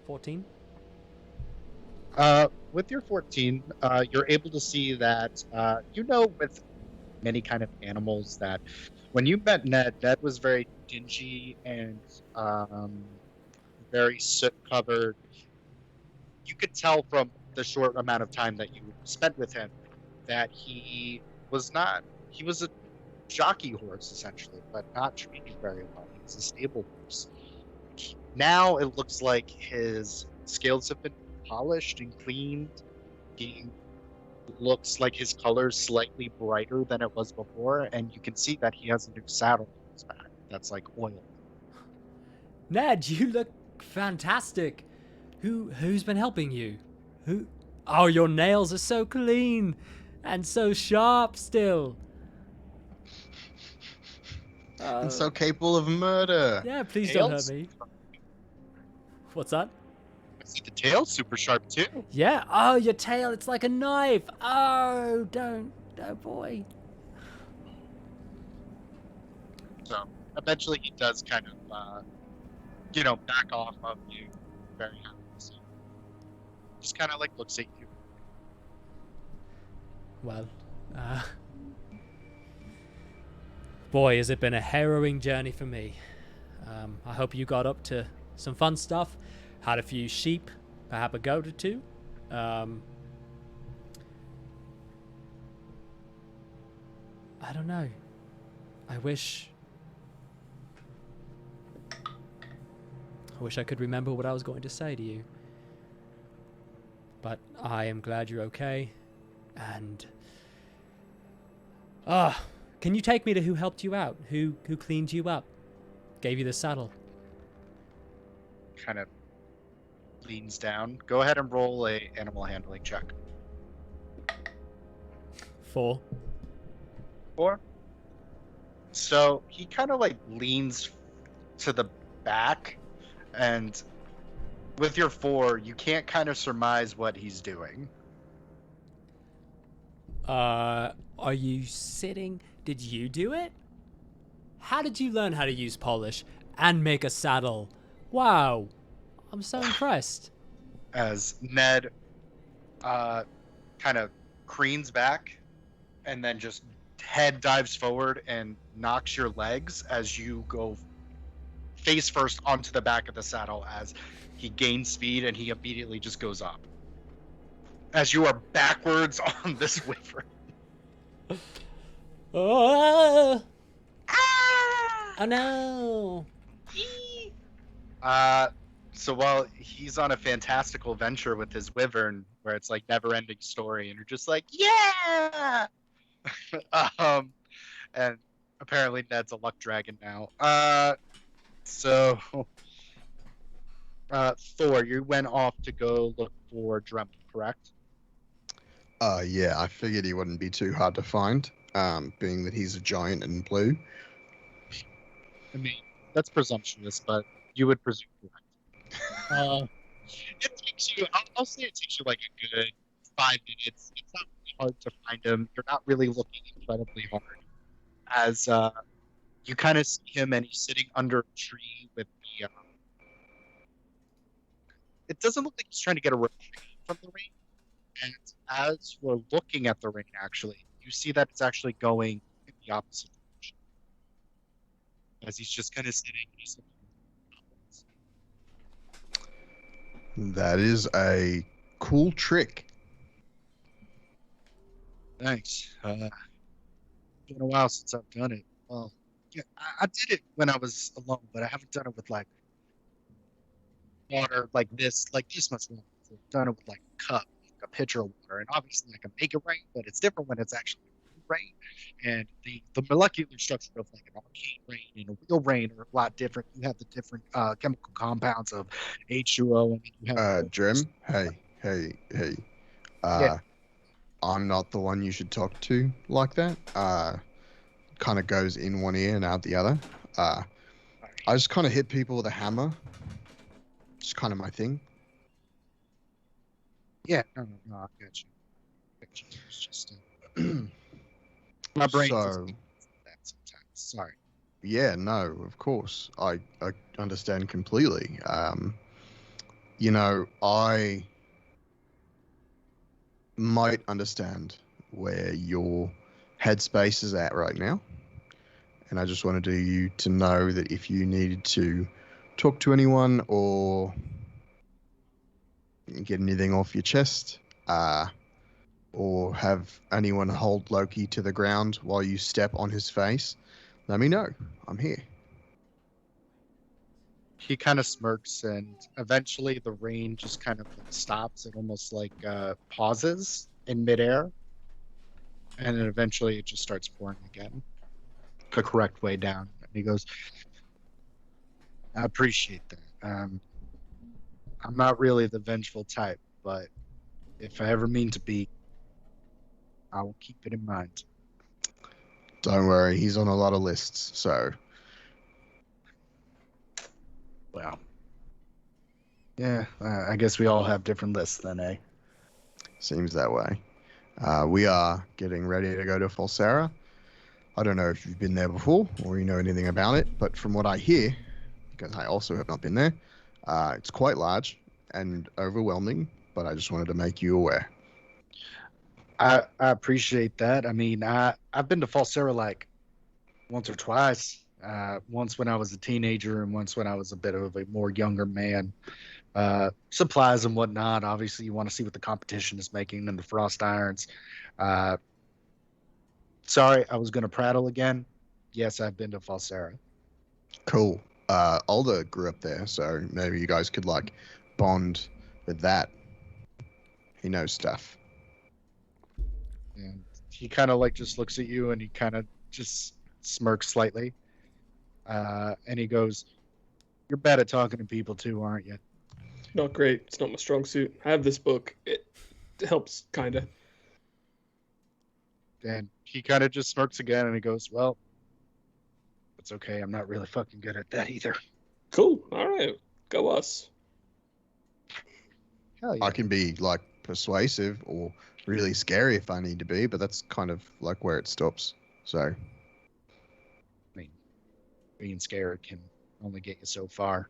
14? With your 14, you're able to see that, with many kind of animals, that when you met Ned was very dingy and very soot-covered. You could tell from the short amount of time that you spent with him that he was jockey horse, essentially, but not treated very well. He's a stable horse. Now it looks like his scales have been polished and cleaned. He looks like his color's slightly brighter than it was before, and you can see that he has a new saddle on his back that's like oil. Ned, you look fantastic. Who's been helping you? Who? Oh, your nails are so clean and so sharp still. And so capable of murder. Yeah, please don't hurt Nails? me. What's that? I see the tail's super sharp too. Yeah. Oh, your tail, it's like a knife. Oh, don't. Oh, boy. So eventually he does kind of, back off of you. Very happy. So just kind of like looks at you. Well, boy, has it been a harrowing journey for me. I hope you got up to some fun stuff. Had a few sheep, perhaps a goat or two. I don't know. I wish I could remember what I was going to say to you. But I am glad you're okay. And can you take me to who helped you out? Who cleaned you up? Gave you the saddle? Kind of leans down. Go ahead and roll a animal handling check. 4. 4. So he kind of like leans to the back, and with your 4, you can't kind of surmise what he's doing. Are you sitting? Did you do it? How did you learn how to use polish and make a saddle? Wow, I'm so impressed. As Ned kind of cranes back and then just head dives forward and knocks your legs as you go face first onto the back of the saddle as he gains speed and he immediately just goes up. As you are backwards on this wyvern. Oh, oh no. So while he's on a fantastical venture with his wyvern, where it's like never-ending story, and you're just like, yeah. And apparently Ned's a luck dragon now. So Thor, you went off to go look for Dremel, correct? Yeah, I figured he wouldn't be too hard to find, being that he's a giant and blue. I mean, that's presumptuous, but you would presume correct. It takes you, I'll say it takes you like a good 5 minutes. It's not really hard to find him. You're not really looking incredibly hard. As you kind of see him, and he's sitting under a tree with the. It doesn't look like he's trying to get a reprieve from the rain. And as we're looking at the rain, actually, you see that it's actually going in the opposite direction. As he's just kind of sitting. That is a cool trick. Thanks. Been a while since I've done it. Well, yeah, I did it when I was alone, but I haven't done it with like water like this much water. I've done it with like a cup, like a pitcher of water, and obviously I can make it rain, but it's different when it's actually rain. And the molecular structure of like an arcane rain and a real rain are a lot different. You have the different chemical compounds of H2O, and you have Drim, hey. Yeah. I'm not the one you should talk to like that. Kind of goes in one ear and out the other. I just kind of hit people with a hammer. It's kind of my thing. Yeah, no, I got you. It's just my brain just that sometimes. Sorry. Yeah, no, of course. I understand completely. I might understand where your headspace is at right now. And I just wanted you to know that if you needed to talk to anyone or get anything off your chest, or have anyone hold Loki to the ground while you step on his face, let me know. I'm here. He kind of smirks, and eventually the rain just kind of stops. It almost like pauses in midair, and then eventually it just starts pouring again, the correct way down. And he goes, "I appreciate that. I'm not really the vengeful type, but if I ever mean to be, I will keep it in mind." Don't worry, he's on a lot of lists, so Well, yeah, I guess we all have different lists then, eh? seems that way. We are getting ready to go to Falsera. I don't know if you've been there before or you know anything about it, but from what I hear, because I also have not been there, it's quite large and overwhelming, but I just wanted to make you aware. I appreciate that. I mean, I've been to Falsera like once or twice. Once when I was a teenager, and once when I was a bit of a more younger man. Supplies and whatnot. Obviously, you want to see what the competition is making and the frost irons. Sorry, I was going to prattle again. Yes, I've been to Falsera. Cool. Alda grew up there, so maybe you guys could like bond with that. He knows stuff. And he kind of like just looks at you, and he kind of just smirks slightly. And he goes, "You're bad at talking to people too, aren't you?" Not great. It's not my strong suit. I have this book. It helps, kind of. And he kind of just smirks again, and he goes, "Well, it's okay. I'm not really fucking good at that either." Cool. All right. Go us. Hell yeah. I can be like persuasive or really scary if I need to be, but that's kind of like where it stops. So Being scared can only get you so far.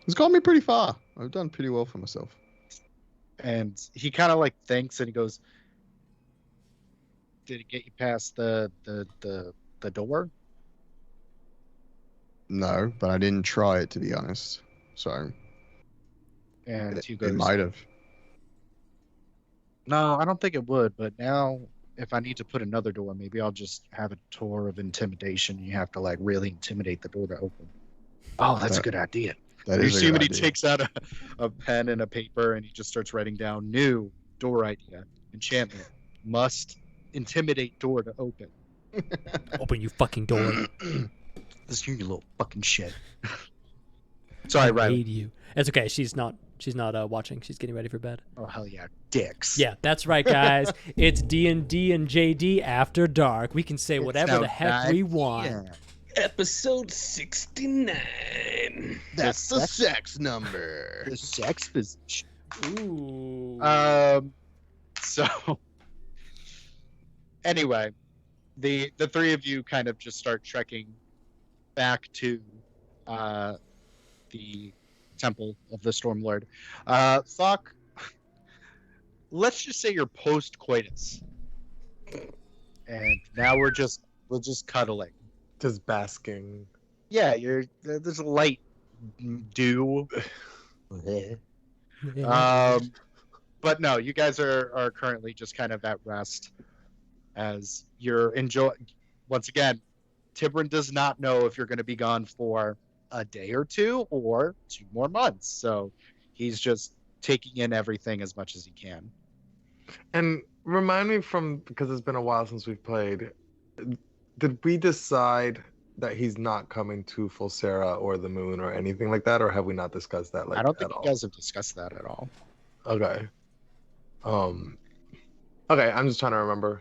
it's got me pretty far. I've done pretty well for myself. And he kind of like thinks, and he goes, "Did it get you past the door?" No, but I didn't try it to be honest. So And he it goes, might have. "No, I don't think it would. But now, if I need to put another door, maybe I'll just have a tour of intimidation. You have to like really intimidate the door to open." "Oh, that's a good idea." That You is a see good when he idea. takes out a pen and a paper, and he just starts writing down new door idea. Enchantment. Must intimidate door to open. Open you fucking door. This you little fucking shit. I Sorry, Riley. hate you. It's okay. She's not watching. She's getting ready for bed. Oh hell yeah, dicks. Yeah, that's right, guys. It's D&D and JD After Dark. We can say It's whatever now the heck we want. Yeah. Episode 69. That's the sex number. The sex position. Ooh. So anyway, the three of you kind of just start trekking back to the temple of the Stormlord. Thok, let's just say you're post coitus, and now we're just cuddling. Just basking. Yeah, there's a light dew. But no, you guys are currently just kind of at rest as you're enjoying. Once again, Tibrin does not know if you're going to be gone for a day or two or 2 more months. So he's just taking in everything as much as he can. And remind me because it's been a while since we've played, did we decide that he's not coming to Falsera or the moon or anything like that, or have we not discussed that I don't think at you all? guys have discussed that at all. Okay. Okay, I'm just trying to remember.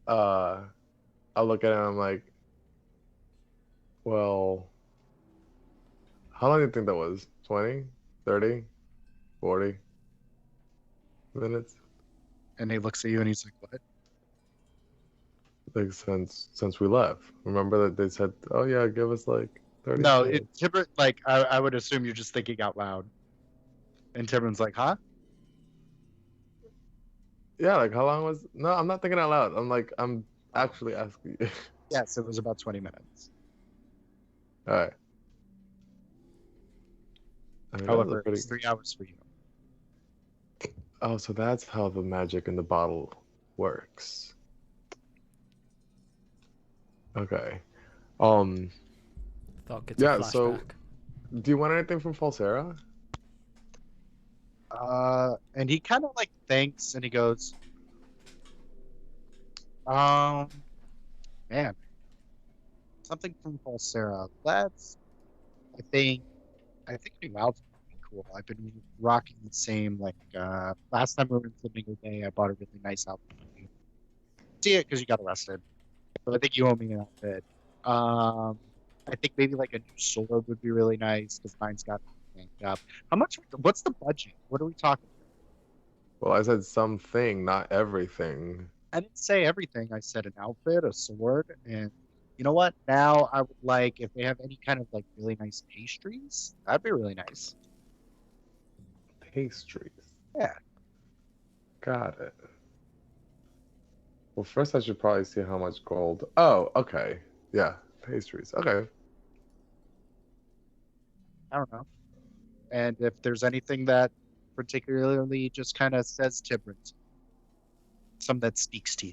I'll look at him, I'm like, well, how long do you think that was? 20, 30, 40 minutes? And he looks at you and he's like, "What?" Like since we left. Remember that they said, oh yeah, give us like 30 No, minutes. Tibrin, like I would assume you're just thinking out loud. And Tibrin's like, "Huh?" Yeah, like how long was? No, I'm not thinking out loud. I'm actually asking you. Yes, it was about 20 minutes. All right. I mean, that was However, a pretty... it's 3 hours for you. Oh, so that's how the magic in the bottle works. Okay. Thought gets Yeah, a so flashback. do you want anything from Falsera? And he kind of like thanks and he goes, um, man, something from Falsera. I think, I think a new outfit would be cool. I've been rocking the same, like, last time we were in Flamingo Bay, I bought a really nice outfit for you. See it because you got arrested. So I think you owe me an outfit. I think maybe like a new sword would be really nice because mine's got yanked up. How much? What's the budget? What are we talking? Well, I said something, not everything. I didn't say everything. I said an outfit, a sword, and you know what? Now I would like if they have any kind of like really nice pastries. That'd be really nice. Pastries. Yeah. Got it. Well, first I should probably see how much gold. Oh, okay. Yeah, pastries. Okay. I don't know. And if there's anything that particularly just kind of says Tibrant, some that speaks to you.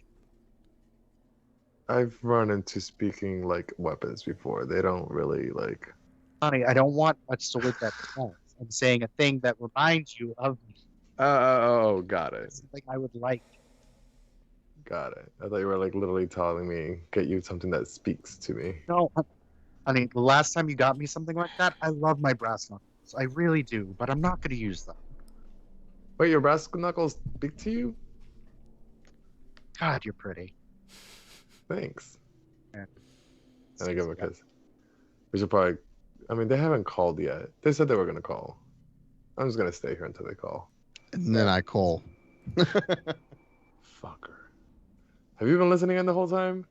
I've run into speaking like weapons before. They don't really like. Honey, I don't want a sword that tells. I'm saying a thing that reminds you of me. Oh, got it. Something I would like. Got it. I thought you were like literally telling me, get you something that speaks to me. No, honey, the last time you got me something like that, I love my brass knuckles. I really do, but I'm not going to use them. Wait, your brass knuckles speak to you? God, you're pretty. Thanks. Yeah. And I give him a kiss. We should probably. I mean, they haven't called yet. They said they were gonna call. I'm just gonna stay here until they call. And then I call. Fucker. Have you been listening in the whole time?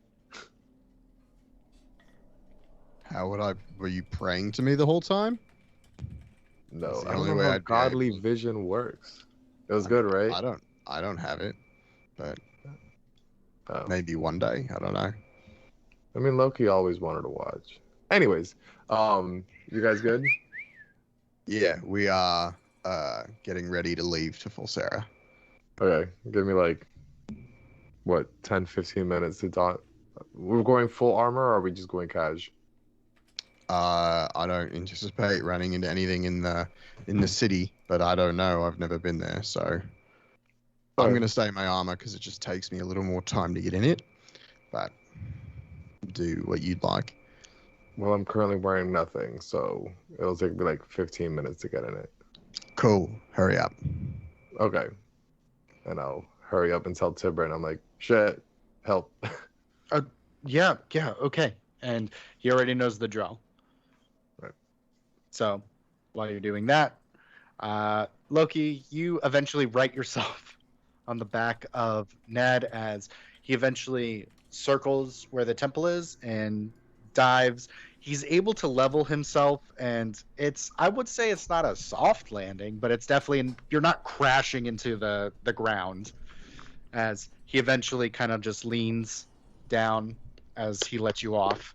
How would I? Were you praying to me the whole time? No, That's the I don't only know way how I'd be godly able- vision works. It was good, right? I don't have it, but Oh. maybe one day. I don't know. I mean, Loki always wanted to watch. Anyways, you guys good? Yeah, we are getting ready to leave to Falsera. Okay, give me like, what, 10, 15 minutes to talk. We're going full armor, or are we just going cash? I don't anticipate running into anything in the city, but I don't know. I've never been there, so I'm Okay. gonna stay in my armor because it just takes me a little more time to get in it. But do what you'd like. Well, I'm currently wearing nothing, so it'll take me like 15 minutes to get in it. Cool. Hurry up. Okay. And I'll hurry up and tell Tibran, I'm like, shit, help. Yeah, okay. And he already knows the drill. Right. So while you're doing that, Loki, you eventually right yourself on the back of Ned as he eventually circles where the temple is and dives. He's able to level himself, and I would say it's not a soft landing, but it's definitely, you're not crashing into the ground as he eventually kind of just leans down as he lets you off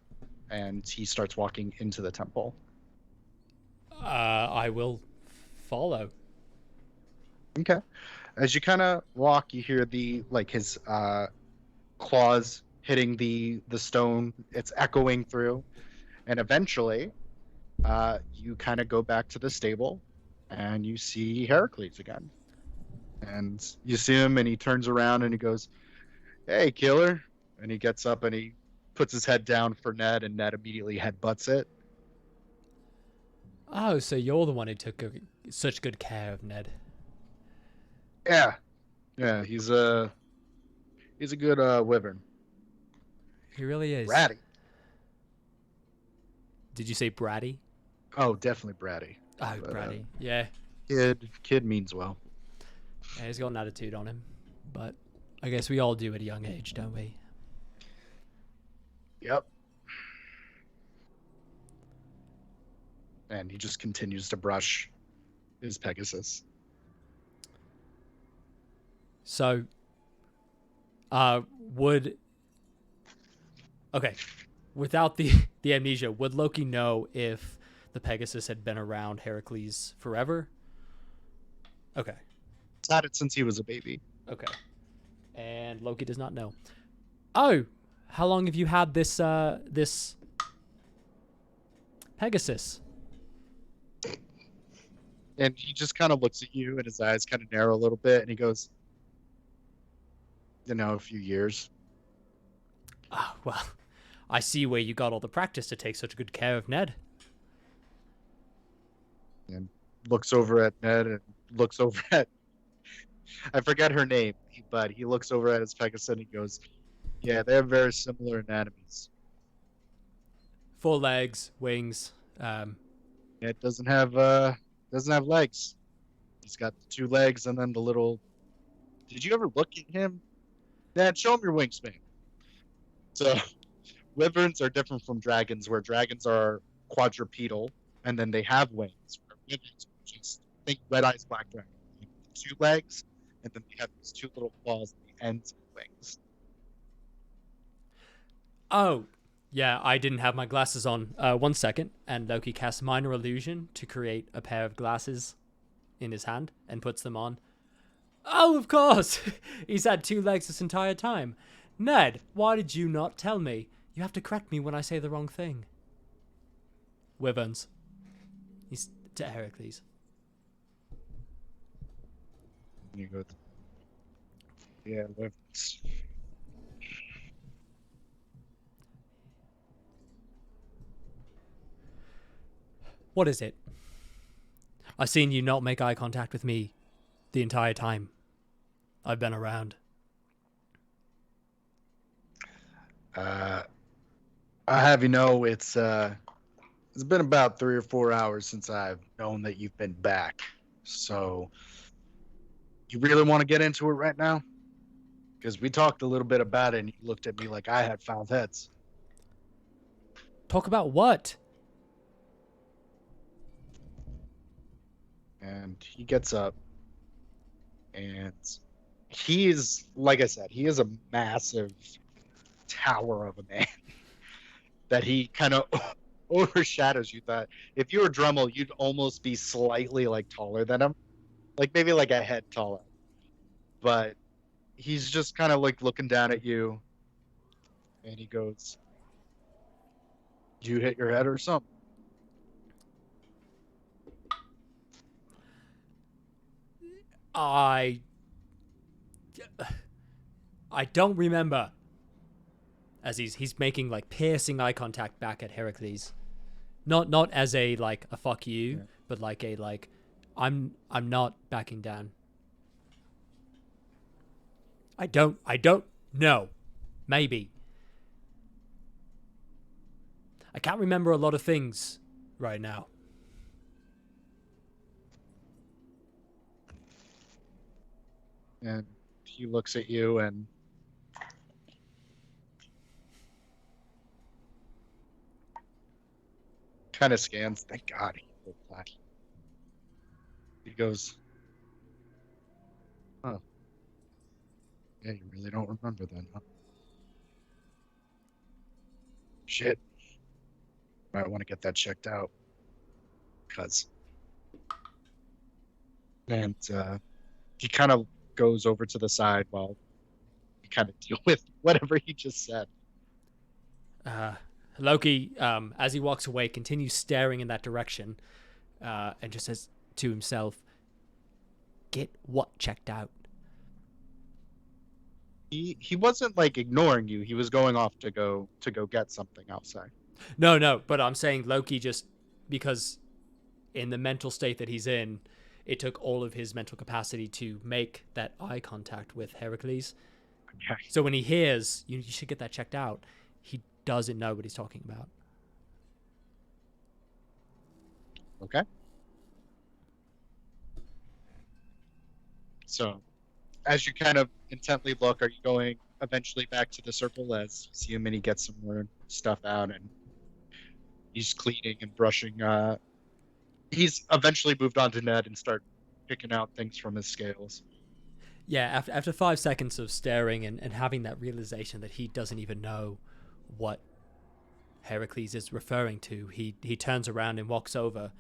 and he starts walking into the temple. I will follow. Okay. As you kind of walk, you hear his claws hitting the stone. It's echoing through. And eventually, you kind of go back to the stable and you see Heracles again. And you see him and he turns around and he goes, "Hey, killer." And he gets up and he puts his head down for Ned, and Ned immediately headbutts it. Oh, so you're the one who took such good care of Ned. Yeah, he's a good wyvern. He really is. Bratty. Did you say bratty? Oh, definitely bratty. Oh, But, bratty. Yeah. Kid means well. Yeah, he's got an attitude on him. But I guess we all do at a young age, don't we? Yep. And he just continues to brush his Pegasus. So, without the amnesia, would Loki know if the Pegasus had been around Heracles forever? Okay. He's had it since he was a baby. Okay. And Loki does not know. Oh, how long have you had this this Pegasus? And he just kind of looks at you, and his eyes kind of narrow a little bit, and he goes, a few years. Ah, well, I see where you got all the practice to take such good care of Ned. And looks over at Ned and looks over at, I forget her name, but he looks over at his Pegasus and he goes, yeah, they have very similar anatomies. 4 legs, wings. It doesn't have legs. He's got the 2 legs and then the little. Did you ever look at him? Ned, show him your wingspan. So, wyverns are different from dragons, where dragons are quadrupedal and then they have wings. Where wyverns are just think red eyes black dragon. 2 legs and then they have these 2 little claws at the ends of the wings. Oh, yeah, I didn't have my glasses on. 1 second, and Loki casts Minor Illusion to create a pair of glasses in his hand and puts them on. Oh, of course! He's had 2 legs this entire time. Ned, why did you not tell me? You have to correct me when I say the wrong thing. Wyverns. He's to Heracles. And he goes, yeah, wyverns. What is it? I've seen you not make eye contact with me the entire time I've been around. I have it's been about 3 or 4 hours since I've known that you've been back. So, you really want to get into it right now? Because we talked a little bit about it and you looked at me like I had found heads. Talk about what? And he gets up and he is, like I said, he is a massive tower of a man that he kind of overshadows you. That if you were Dremel, you'd almost be slightly like taller than him, like maybe like a head taller. But he's just kind of like looking down at you and he goes, you hit your head or something? I don't remember. As he's making like piercing eye contact back at Heracles, not as a like a fuck you, but like a like I'm not backing down. I don't know. Maybe. I can't remember a lot of things right now. And he looks at you and kind of scans. Thank God he replied. He goes, oh. Yeah, you really don't remember then, huh? Shit. Might want to get that checked out. Because. And he kind of goes over to the side while you kind of deal with whatever he just said. Loki, as he walks away, continues staring in that direction and just says to himself, get what checked out? He wasn't like ignoring you. He was going off to go get something outside. No, but I'm saying Loki just because in the mental state that he's in, it took all of his mental capacity to make that eye contact with Heracles. Okay. So when he hears, you should get that checked out, he doesn't know what he's talking about. Okay. So, as you kind of intently look, are you going eventually back to the circle as you see him and he gets some more stuff out and he's cleaning and brushing? He's eventually moved on to Ned and start picking out things from his scales. Yeah, after 5 seconds of staring and having that realization that he doesn't even know what Heracles is referring to, he turns around and walks over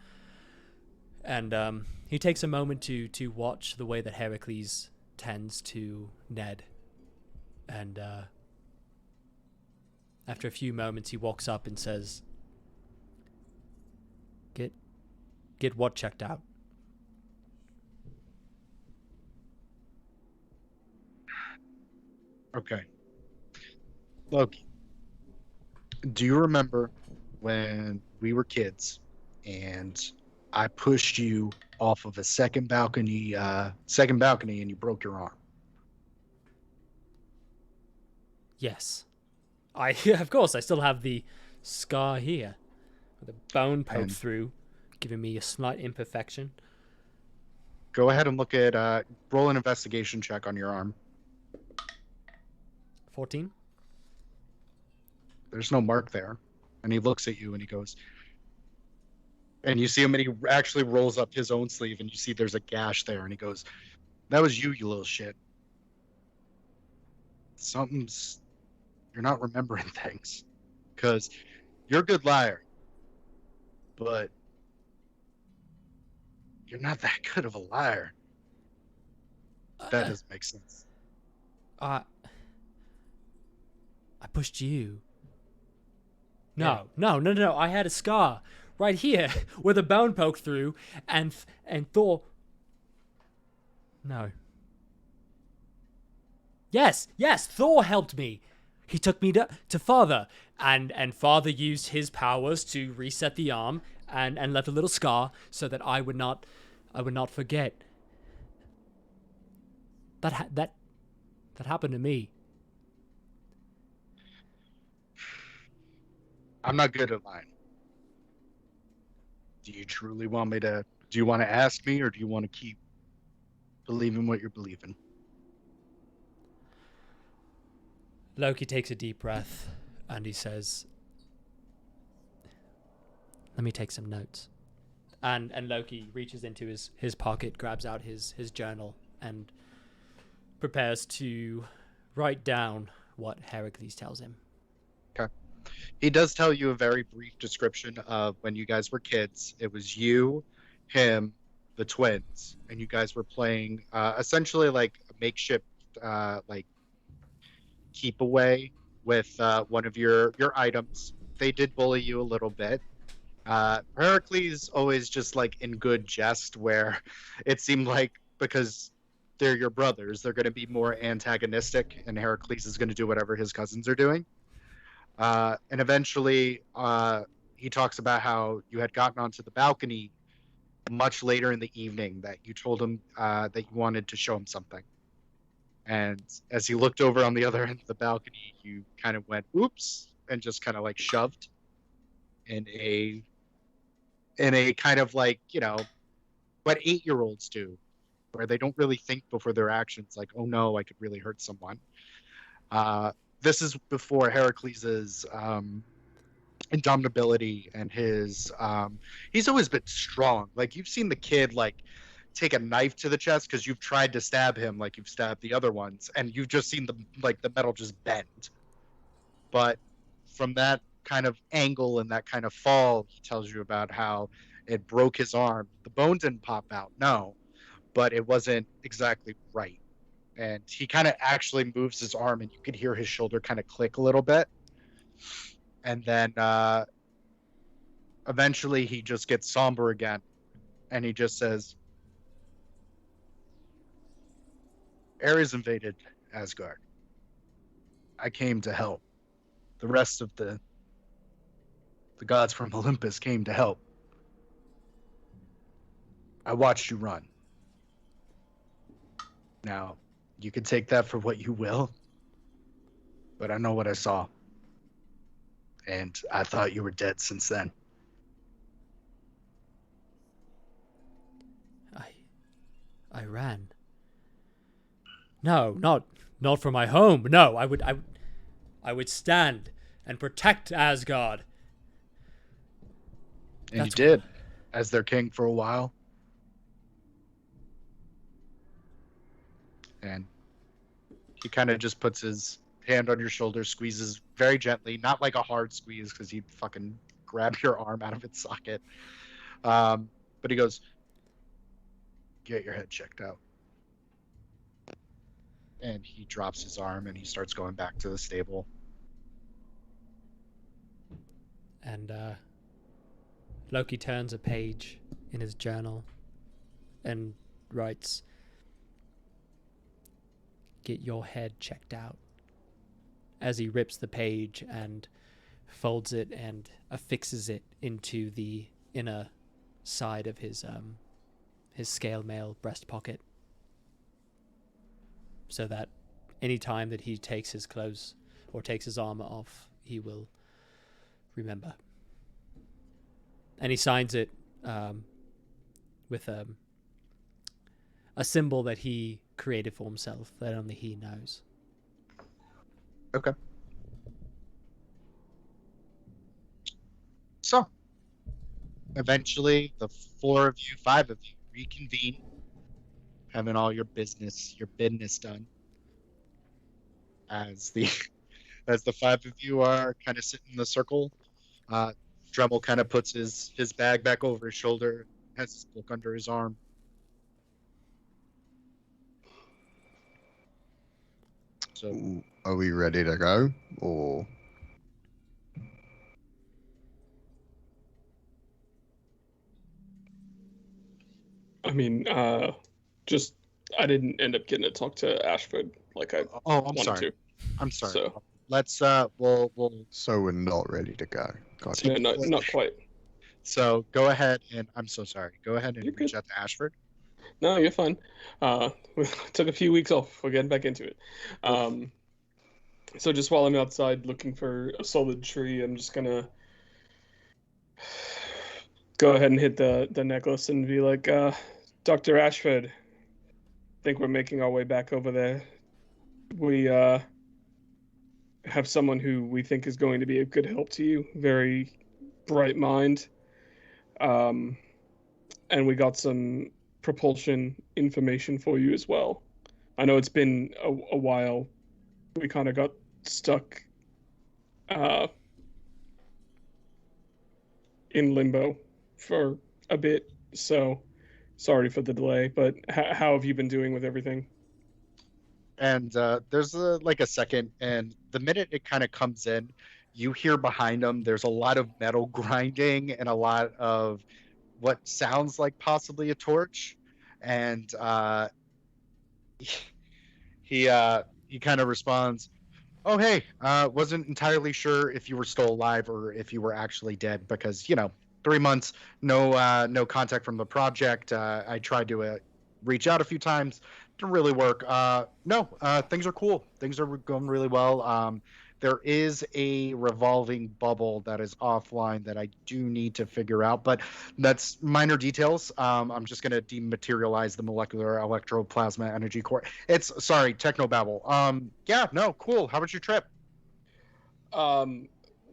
And he takes a moment to watch the way that Heracles tends to Ned. And after a few moments, he walks up and says, Get what checked out? Okay. Loki, do you remember when we were kids and I pushed you off of a second balcony and you broke your arm? Yes. Of course, I still have the scar here. With a bone poked through, giving me a slight imperfection. Go ahead and look at, roll an investigation check on your arm. 14? There's no mark there. And he looks at you and he goes, and you see him and he actually rolls up his own sleeve and you see there's a gash there and he goes, that was you little shit. You're not remembering things. Because you're a good liar. But you're not that good of a liar. That doesn't make sense. I pushed you. No. I had a scar right here where the bone poked through, and Thor. No. Yes, Thor helped me. He took me to Father, and Father used his powers to reset the arm and left a little scar so that I would not forget. That happened to me. I'm not good at lying. Do you truly want me to? Do you want to ask me, or do you want to keep believing what you're believing? Loki takes a deep breath, and he says, "Let me take some notes." And Loki reaches into his pocket, grabs out his journal, and prepares to write down what Heracles tells him. Okay. He does tell you a very brief description of when you guys were kids. It was you, him, the twins, and you guys were playing essentially like a makeshift like keep away with one of your items. They did bully you a little bit. Heracles always just like in good jest, where it seemed like because they're your brothers, they're going to be more antagonistic, and Heracles is going to do whatever his cousins are doing. And eventually, he talks about how you had gotten onto the balcony much later in the evening, that you told him that you wanted to show him something. And as he looked over on the other end of the balcony, you kind of went, oops, and just kind of like shoved in a kind of like, you know, what 8-year-olds do, where they don't really think before their actions, like, oh no, I could really hurt someone. This is before Heracles's indomitability and his he's always been strong. Like, you've seen the kid like take a knife to the chest because you've tried to stab him like you've stabbed the other ones, and you've just seen the metal just bend. But from that kind of angle and that kind of fall, he tells you about how it broke his arm. The bone didn't pop out, no, but it wasn't exactly right. And he kind of actually moves his arm, and you can hear his shoulder kind of click a little bit. And then eventually he just gets somber again, and he just says, Ares invaded Asgard. I came to help. The rest of the gods from Olympus came to help. I watched you run. Now, you can take that for what you will, but I know what I saw. And I thought you were dead since then. I ran. No, not for my home. No, I would stand and protect Asgard. And you did, as their king for a while. And he kind of just puts his hand on your shoulder, squeezes very gently, not like a hard squeeze because he'd fucking grab your arm out of its socket. But he goes, get your head checked out. And he drops his arm and he starts going back to the stable. And Loki turns a page in his journal and writes, "Get your head checked out," as he rips the page and folds it and affixes it into the inner side of his scale mail breast pocket, so that any time that he takes his clothes or takes his armor off, he will remember. And he signs it with a symbol that he created for himself that only he knows. Okay. So, eventually, the 5 of you, reconvene, having all your business done. As the 5 of you are kind of sitting in the circle, Dremel kind of puts his bag back over his shoulder, has his book under his arm. So, are we ready to go? Or I mean, just I didn't end up getting to talk to Ashford like I I'm wanted sorry. to. I'm sorry. So Let's we'll so we're not ready to go. Got no, it. not quite. So go ahead and I'm so sorry. Go ahead and You're reach good. out to Ashford. No, you're fine. We took a few weeks off. We're getting back into it. So just while I'm outside looking for a solid tree, I'm just gonna go ahead and hit the necklace and be like, Dr. Ashford, I think we're making our way back over there. We have someone who we think is going to be a good help to you. Very bright mind. And we got some propulsion information for you as well. I know it's been a while. We kind of got stuck in limbo for a bit, so sorry for the delay, but how have you been doing with everything? And there's a second, and the minute it kind of comes in, you hear behind him there's a lot of metal grinding and a lot of what sounds like possibly a torch. And he kind of responds, "Oh, hey, wasn't entirely sure if you were still alive or if you were actually dead, because 3 months, no contact from the project. I tried to reach out a few times, didn't really work. No, things are cool. Things are going really well. There is a revolving bubble that is offline that I do need to figure out, but that's minor details. I'm just going to dematerialize the molecular electroplasma energy core. Sorry, technobabble. Yeah, no, cool. How was your trip?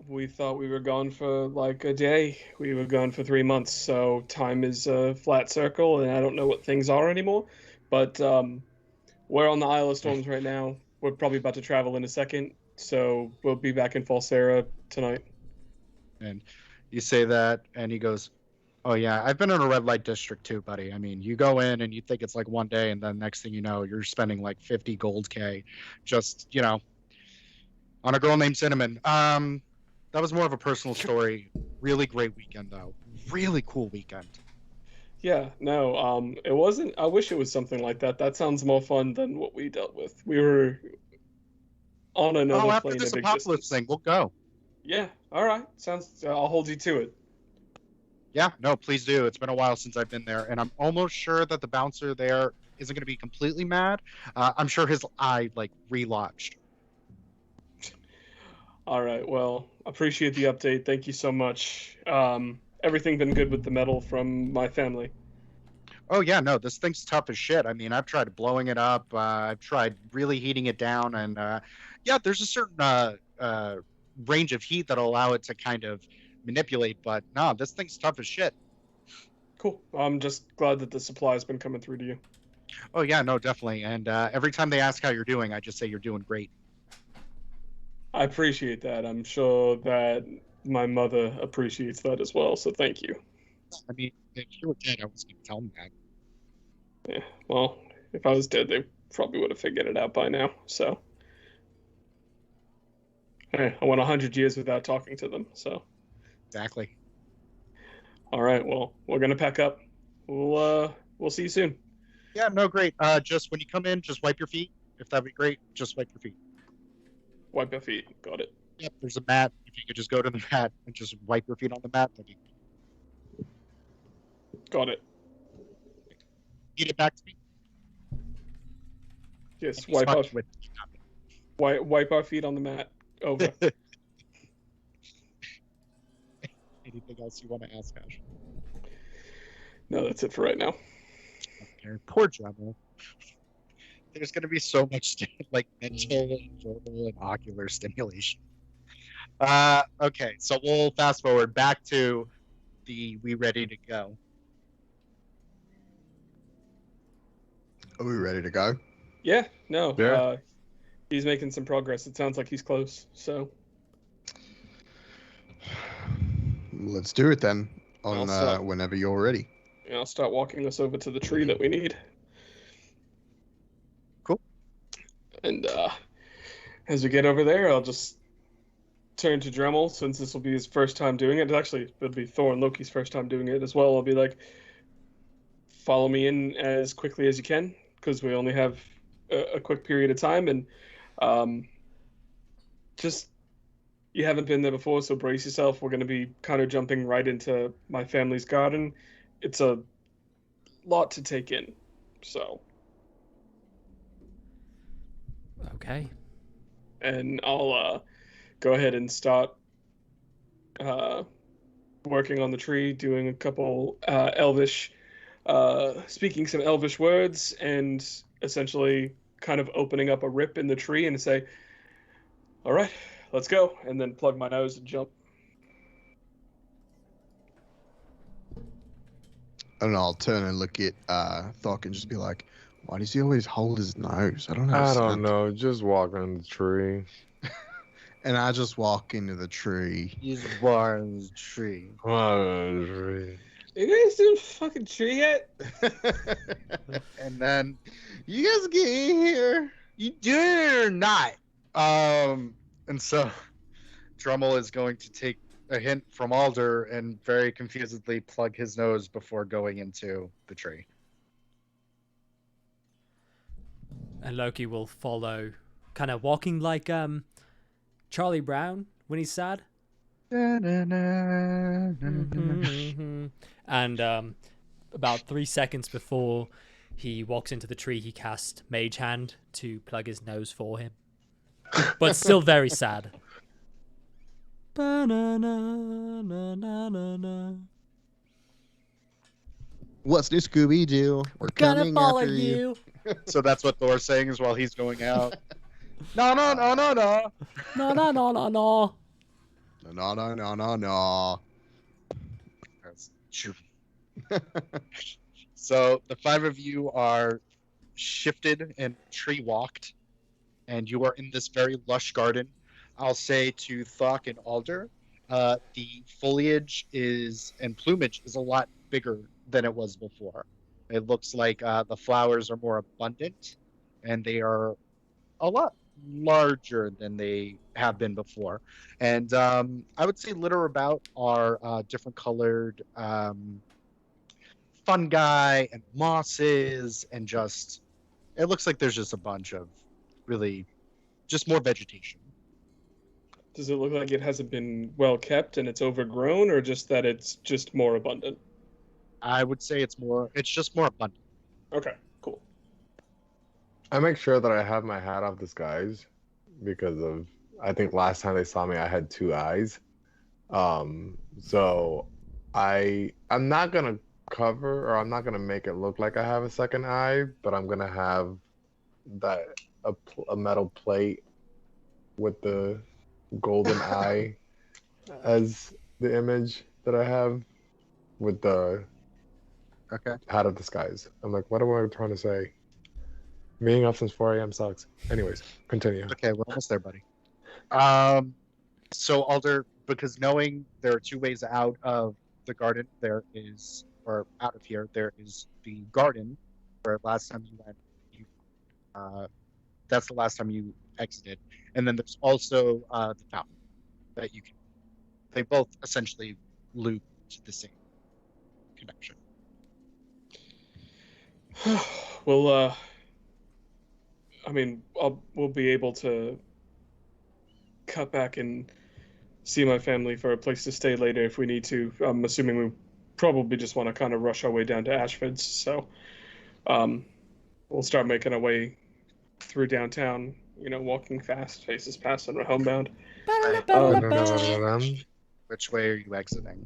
We thought we were gone for like a day. We were gone for 3 months, so time is a flat circle, and I don't know what things are anymore. But we're on the Isle of Storms right now. We're probably about to travel in a second, so we'll be back in Falsera tonight. And you say that, and he goes, "Oh yeah, I've been in a red light district too, buddy. I mean, you go in and you think it's like one day, and then next thing you know, you're spending like 50 gold K, just on a girl named Cinnamon." That was more of a personal story. Really great weekend though. Really cool weekend. Yeah, no, it wasn't. I wish it was something like that. That sounds more fun than what we dealt with. We were on another After plane this of apocalypse existence. thing, we'll go. Yeah, all right. Sounds. I'll hold you to it. Yeah, no, please do. It's been a while since I've been there, and I'm almost sure that the bouncer there isn't going to be completely mad. I'm sure his eye relodged. All right. Well, appreciate the update. Thank you so much. Everything been good with the metal from my family? Oh yeah, no, this thing's tough as shit. I mean, I've tried blowing it up. I've tried really heating it down, and yeah, there's a certain range of heat that'll allow it to kind of manipulate. But no, this thing's tough as shit. Cool. I'm just glad that the supply's been coming through to you. Oh yeah, no, definitely. And every time they ask how you're doing, I just say you're doing great. I appreciate that. I'm sure that my mother appreciates that as well. So thank you. I mean, if you were dead, I was going to tell them that. Yeah. Well, if I was dead, they probably would have figured it out by now. So, hey, I went 100 years without talking to them. So, Exactly. all right. Well, we're gonna pack up. We'll see you soon. Yeah, no, great. Just when you come in, just wipe your feet. If that'd be great, just wipe your feet. Wipe your feet. Got it. Yep, there's a mat. If you could just go to the mat and just wipe your feet on the mat, that'd be Got it. Feed it back to me. Yes. He's fucking with Wipe our feet on the mat. Over. Anything else you want to ask, Ash? No, that's it for right now. Okay, poor Dremel. There's going to be so much like mental, and verbal, and ocular stimulation. Okay, so we'll fast forward back to the we ready to go. Are we ready to go? Yeah. No. Yeah. He's making some progress. It sounds like he's close. So. Let's do it then. I'll start. Whenever you're ready. Yeah, I'll start walking us over to the tree that we need. Cool. And as we get over there, I'll just turn to Dremel, since this will be his first time doing it. Actually, it'll be Thor and Loki's first time doing it as well. I'll be like, follow me in as quickly as you can, because we only have a quick period of time. And just, you haven't been there before, so brace yourself. We're going to be kind of jumping right into my family's garden. It's a lot to take in, so. Okay. And I'll go ahead and start working on the tree, doing a couple Elvish, speaking some Elvish words, and essentially kind of opening up a rip in the tree and say, all right, let's go, and then plug my nose and jump. And I'll turn and look at Thok and just be like, why does he always hold his nose? I don't I don't understand. know. Just walk on the tree. And I just walk into the tree. He's born the tree. Walk on the tree. You guys doing fucking tree yet? And then You guys get in here. you do it or not. And so Dremel is going to take a hint from Alder and very confusedly plug his nose before going into the tree. And Loki will follow, kind of walking like Charlie Brown when he's sad. And about 3 seconds before he walks into the tree, he casts Mage Hand to plug his nose for him. But still very sad. What's new, Scooby Doo? We're Gonna coming follow after you. So that's what Thor's saying is while he's going out. No. No, no, no, no, no. No. So the five of you are shifted and tree walked, and you are in this very lush garden. I'll say to Thok and Alder, the foliage and plumage is a lot bigger than it was before. It looks like the flowers are more abundant, and they are a lot larger than they have been before. And I would say litter about are different colored fungi and mosses, and just it looks like there's just a bunch of really just more vegetation. Does it look like it hasn't been well kept and it's overgrown, or just that it's just more abundant? I would say it's just more abundant. Okay, cool. I make sure that I have my hat off disguise because I think last time they saw me, I had two eyes. So I'm not gonna cover, or I'm not gonna make it look like I have a second eye, but I'm gonna have a metal plate with the golden eye as the image that I have with the hat of disguise. I'm like, what am I trying to say? Meeting up since 4 a.m. sucks. Anyways, continue. Okay, we're almost there, buddy. So Alder, because knowing there are two ways out of the garden, out of here, there is the garden, where last time you went, that's the last time you exited. And then there's also the fountain that you can. They both essentially loop to the same connection. Well, I mean, we'll be able to cut back and see my family for a place to stay later if we need to. I'm assuming we probably just want to kind of rush our way down to Ashford's, so we'll start making our way through downtown. Walking fast, faces past, and we're homebound. Which way are you exiting?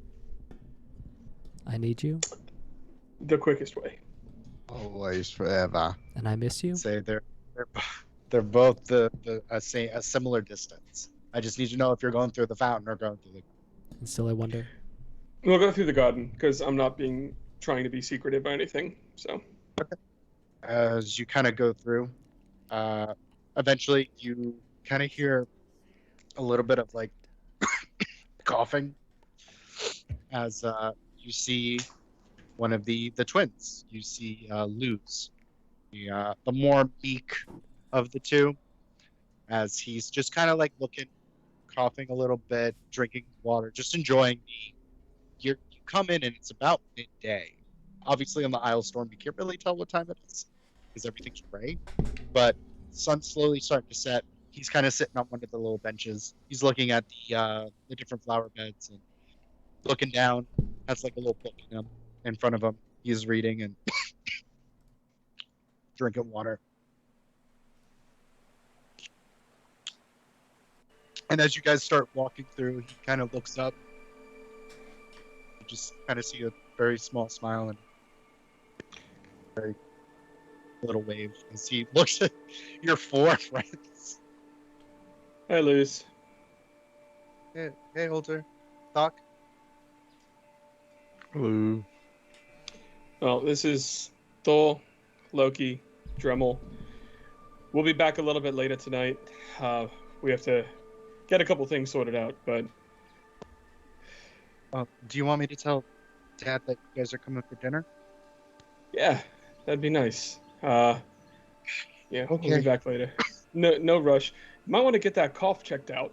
I need you, The quickest way. Always, forever. and I miss you. Say they're both a similar distance. I just need to know if you're going through the fountain or going through the. And still, I wonder. We'll go through the garden because I'm not trying to be secretive or anything. So. As you kind of go through, eventually you kind of hear a little bit of like coughing as you see one of the twins. You see Luz, the more meek of the two, as he's just kind of like looking, coughing a little bit, drinking water, just enjoying you come in and it's about midday. Obviously on the Isle Storm, you can't really tell what time it is because everything's gray, but sun's slowly starting to set. He's kind of sitting on one of the little benches. He's looking at the different flower beds and looking down. Has like a little book in front of him. He's reading and drinking water. And as you guys start walking through, he kind of looks up. You just kind of see a very small smile and very little wave as he looks at your four friends. Hey, Luz. Hey, Holter. Doc. Hello. Well, this is Thor, Loki, Dremel. We'll be back a little bit later tonight. We have to get a couple things sorted out, but Do you want me to tell Dad that you guys are coming for dinner? yeah, that'd be nice. Yeah, we'll be Okay. back later. No rush. You might want to get that cough checked out.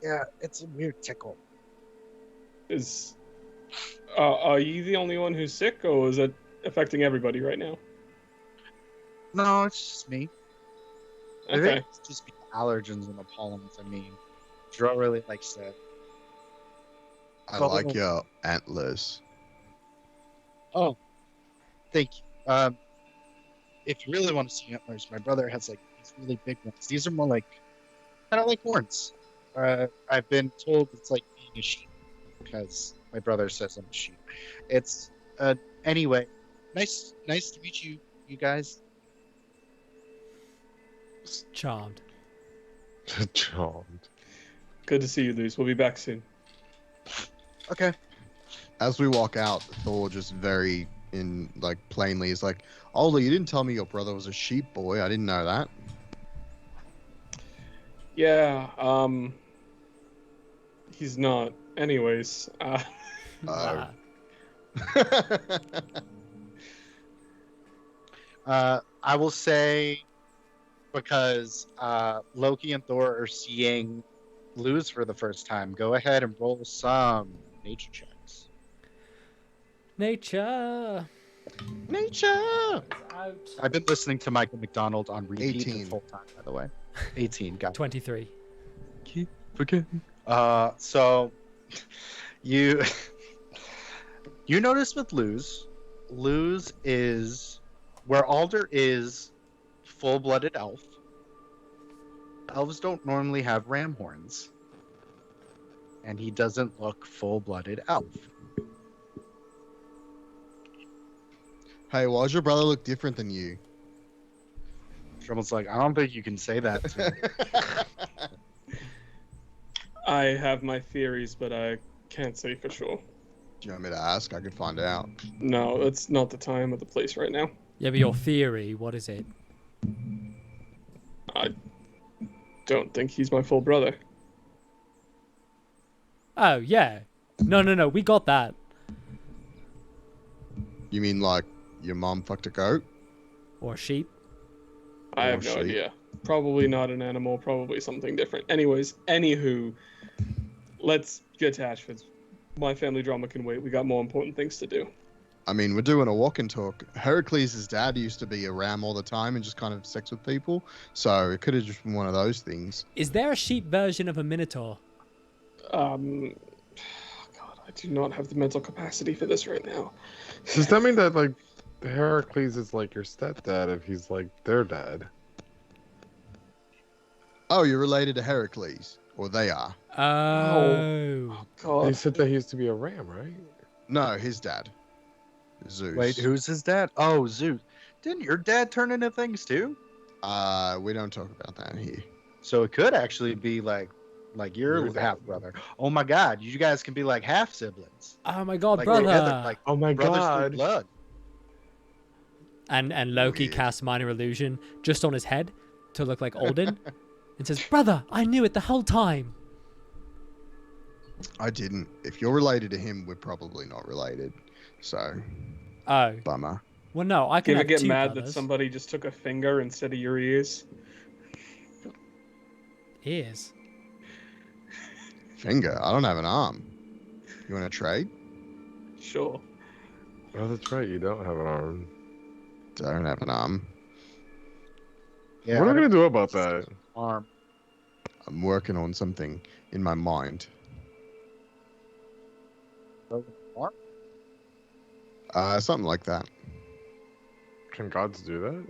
Yeah, it's a weird tickle. Are you the only one who's sick, or is it affecting everybody right now? No, it's just me. I Okay. think it's just the allergens and the pollens. I mean, Dro really likes that. I like your antlers. Oh, thank you. If you really want to see antlers, my brother has like these really big ones. These are more like kind of like horns. I've been told it's like being a sheep because my brother says I'm a sheep. It's anyway. Nice to meet you guys. Charmed. Charmed. Good to see you, Luz. We'll be back soon. Okay. As we walk out, Thor just very plainly is like, "Older, you didn't tell me your brother was a sheep boy. I didn't know that." Yeah. He's not. Anyways. Ah. I will say because Loki and Thor are seeing Luz for the first time. Go ahead and roll some nature checks. Nature. Nature. Out. I've been listening to Michael McDonald on repeat 18. this whole time, by the way. 18, got it. 23. Keep forgetting. So you notice with Luz is where Alder is full-blooded elf. Elves don't normally have ram horns. And he doesn't look full-blooded elf. Hey, why does your brother look different than you? Tremel's like, I don't think you can say that to me. I have my theories, but I can't say for sure. Do you want me to ask? I could find out. No, it's not the time or the place right now. Yeah, but your theory, what is it? I don't think he's my full brother. Oh, yeah. No, we got that. You mean like your mom fucked a goat? Or sheep? I have Or no sheep. idea. Probably not an animal, probably something different. Anyways, anywho, let's get to Ashford's. My family drama can wait. We got more important things to do. I mean, we're doing a walk and talk. Heracles' dad used to be a ram all the time and just kind of sex with people. So it could have just been one of those things. Is there a sheep version of a minotaur? God, I do not have the mental capacity for this right now. Does that mean that like Heracles is like your stepdad if he's like their dad? Oh, you're related to Heracles. Or they are. Oh. God. They said that he used to be a ram, right? No, his dad. Zeus. Wait, who's his dad? Oh, Zeus. Didn't your dad turn into things too? We don't talk about that here. So it could actually be like your Your dad. half brother. Oh my God, you guys can be like half siblings. Oh my god, Like brother. together, like Oh my brothers god. through blood. And Loki Weird. casts minor illusion just on his head to look like Odin and says, "Brother, I knew it the whole time." I didn't. If you're related to him, we're probably not related. So, Oh. bummer. Well, no, I Do can you ever have get two mad brothers. that somebody just took a finger instead of your ears? Ears. Finger. I don't have an arm. You want to trade? Sure. Oh, that's right. You don't have an arm. Don't have an arm. Yeah, What are I we don't gonna do about that? arm. I'm working on something in my mind. Arm? Something like that. Can gods do that?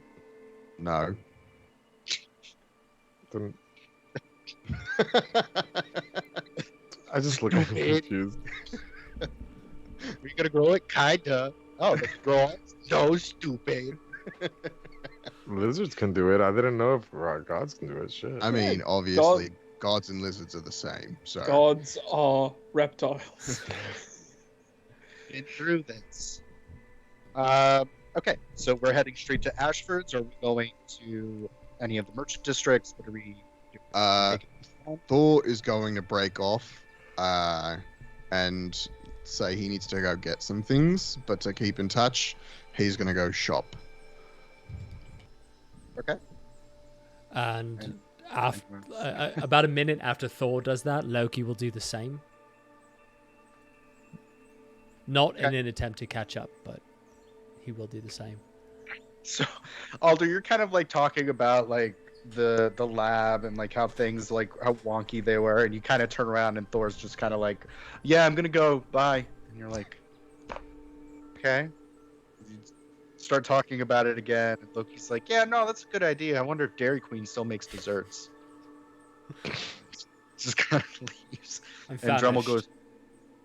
No. Then I just look a little It- confused. Are you gonna grow it? Kinda. Oh, let's grow it. So stupid. Lizards can do it. I didn't know if gods can do it. Shit. I mean, obviously, gods and lizards are the same. So, Gods are reptiles. Been through this. Okay, so we're heading straight to Ashford's. Are we going to any of the merchant districts? What are we doing? Thor is going to break off and say he needs to go get some things, but to keep in touch, he's going to go shop. Okay. And about a minute after Thor does that, Loki will do the same. Not in an attempt to catch up, but he will do the same. So, Alder, you're kind of like talking about like the lab and like how things like how wonky they were, and you kind of turn around and Thor's just kind of like, "Yeah, I'm gonna go. Bye." And you're like, "Okay." You start talking about it again, and Loki's like, "Yeah, no, that's a good idea. I wonder if Dairy Queen still makes desserts." Just kind of leaves, I'm and Dremel famished. goes,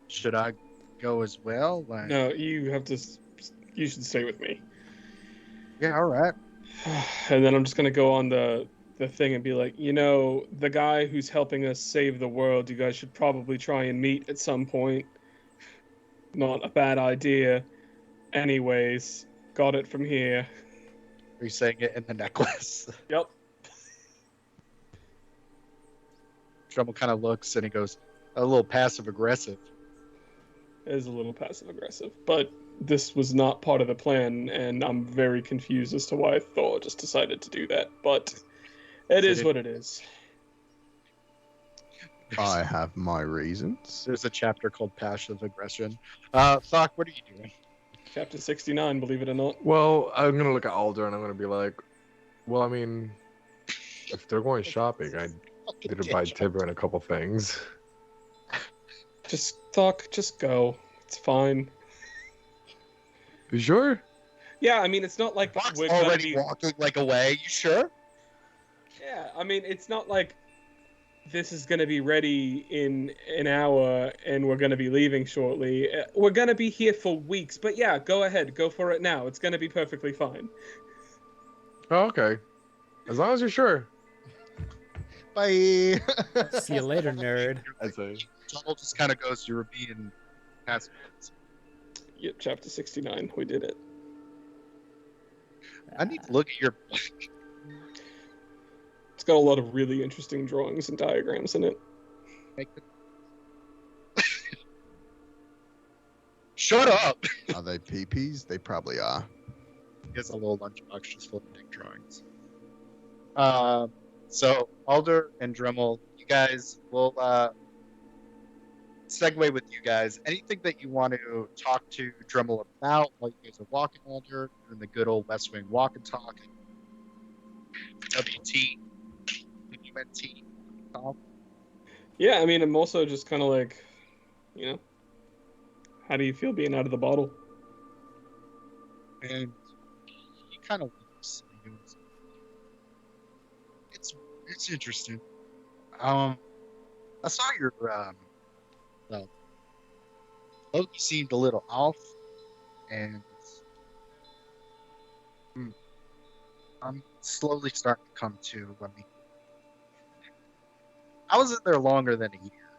"Should I go as well?" Like, No, you have to. You should stay with me. yeah, all right. And then I'm just gonna go on the thing and be like, you know, the guy who's helping us save the world, you guys should probably try and meet at some point. Not a bad idea. Anyways, got it from here. Are you saying it in the necklace? Yep. Dremel kind of looks and he goes, a little passive aggressive. It is a little passive aggressive, but this was not part of the plan, and I'm very confused as to why Thor just decided to do that. But it is what it is. I have my reasons. There's a chapter called Passive Aggression. Thok, what are you doing? Chapter 69, believe it or not. Well, I'm gonna look at Alder and I'm gonna be like, well, I mean, if they're going shopping, I need to buy Tiberin a couple things. Just go. It's fine. You sure? Yeah, I mean, it's not like Thok's we're gonna already be. walking like away. You sure? Yeah, I mean, it's not like this is gonna be ready in an hour and we're gonna be leaving shortly. We're gonna be here for weeks, but yeah, go ahead, go for it now. It's gonna be perfectly fine. Oh, okay. As long as you're sure. Bye. See you later, nerd. I'd say. Dremel just kind of goes, you're being passive. Yep, chapter 69, we did it. I need to look at your. It's got a lot of really interesting drawings and diagrams in it. Shut up! Are they peepees? They probably are. has a little lunchbox just full of dick drawings. So Alder and Dremel, you guys will segue with you guys. Anything that you want to talk to Dremel about while you guys are walking, Alder, doing the good old West Wing walk and talk? WT, UNT, talk. Yeah, I mean, I'm also just kind of like, how do you feel being out of the bottle? And he kind of looks. And he goes, it's interesting. I saw your well, Loki seemed a little off, and I'm slowly starting to come to. I mean, I was in there longer than a year,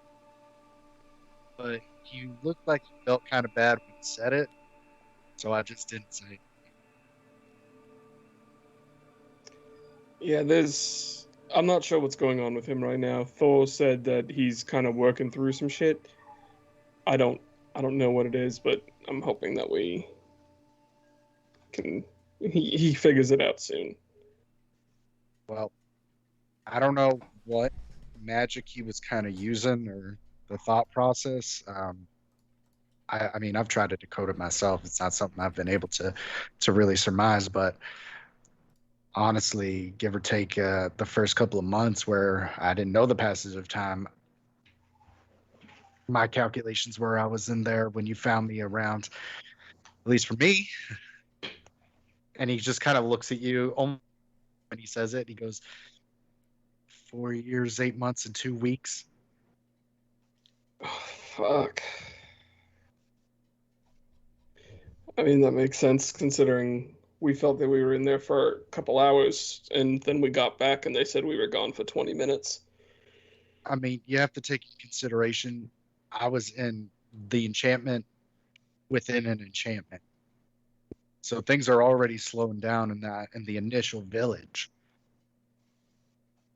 but you looked like you felt kind of bad when you said it, so I just didn't say it. Yeah, I'm not sure what's going on with him right now. Thor said that he's kind of working through some shit. I don't know what it is, but I'm hoping that he figures it out soon. Well, I don't know what magic he was kind of using or the thought process. I mean, I've tried to decode it myself. It's not something I've been able to really surmise, but honestly, give or take the first couple of months where I didn't know the passage of time, my calculations were I was in there when you found me around, at least for me. And he just kind of looks at you when he says it. He goes, 4 years, 8 months, and 2 weeks. Oh, fuck. I mean, that makes sense considering we felt that we were in there for a couple hours and then we got back and they said we were gone for 20 minutes. I mean, you have to take into consideration I was in the enchantment within an enchantment. So things are already slowing down in the initial village.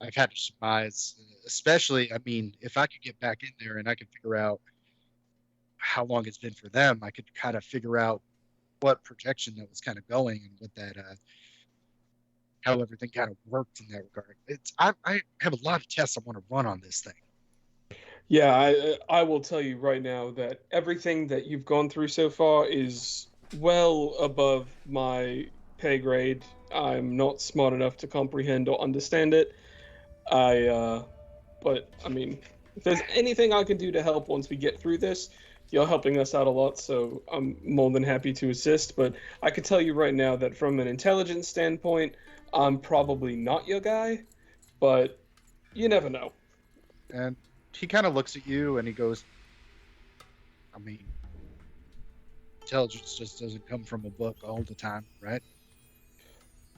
I've had to surmise, especially, I mean, if I could get back in there and I could figure out how long it's been for them, I could kind of figure out what projection that was kind of going and what that, how everything kind of worked in that regard. I have a lot of tests I want to run on this thing. Yeah, I will tell you right now that everything that you've gone through so far is well above my pay grade. I'm not smart enough to comprehend or understand it. But I mean, if there's anything I can do to help once we get through this, you're helping us out a lot, so I'm more than happy to assist. But I can tell you right now that from an intelligence standpoint, I'm probably not your guy, but you never know. And he kind of looks at you and he goes, I mean, intelligence just doesn't come from a book all the time, right?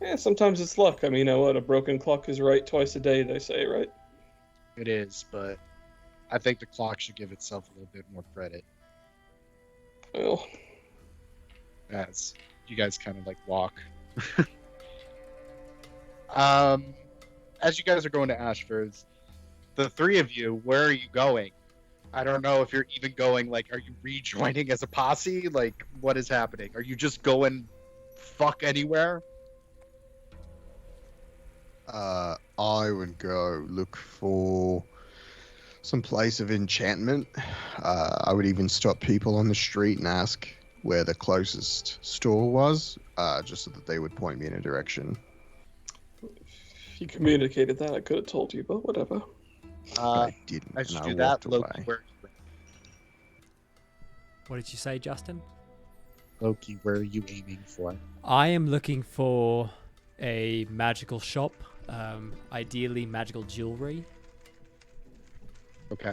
Yeah, sometimes it's luck. I mean, a broken clock is right twice a day, they say, right? It is, but I think the clock should give itself a little bit more credit. Well, As you guys kind of like walk. As you guys are going to Ashford's, the three of you, where are you going? I don't know if you're even going, like, are you rejoining as a posse? Like, what is happening? Are you just going fuck anywhere? I would go look for some place of enchantment. I would even stop people on the street and ask where the closest store was, just so that they would point me in a direction. if you communicated that, I could have told you, but whatever. I didn't. As you and I do that, walked Loki, away. where are you? What did you say, Justin? Loki, where are you aiming for? I am looking for a magical shop, ideally magical jewelry. Okay.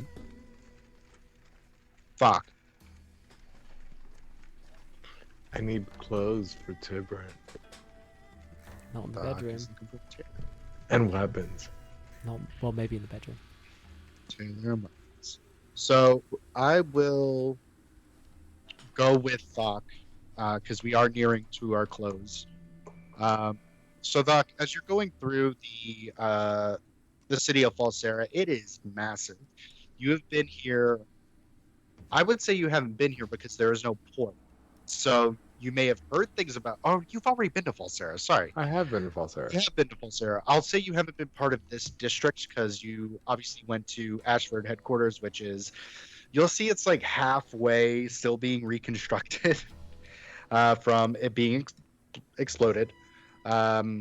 Fuck. I need clothes for Tibran Not in the Fuck, bedroom. he's looking for Taylor. and weapons. Not well, maybe in the bedroom. Mines. So I will go with Thok, because we are nearing to our close. So Thok, as you're going through the city of Falsera, it is massive. You have been here. I would say you haven't been here because there is no port. So you may have heard things about. Oh, you've already been to Falsera. Sorry. I have been to Falsera. You have been to Falsera. I'll say you haven't been part of this district because you obviously went to Ashford headquarters, which is, you'll see it's like halfway still being reconstructed from it being exploded by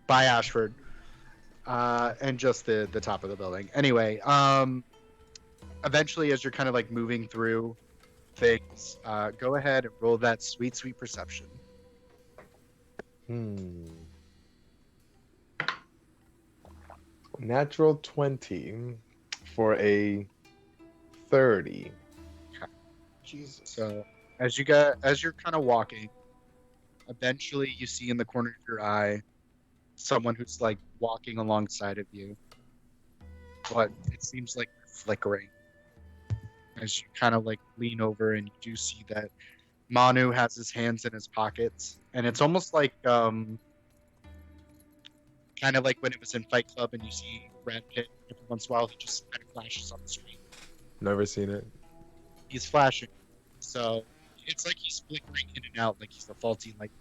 Ashford and just the top of the building. Anyway, eventually as you're kind of like moving through things, go ahead and roll that sweet perception. Natural 20 for a 30. Jesus. So as you're kind of walking, eventually you see in the corner of your eye someone who's like walking alongside of you, but it seems like they're flickering. As you kind of like lean over and you do see that Manu has his hands in his pockets, and it's almost like kind of like when it was in Fight Club and you see Brad Pitt every once in a while he just kind of flashes on the screen. Never seen it. He's flashing, so it's like he's flickering in and out, like he's a faulty light,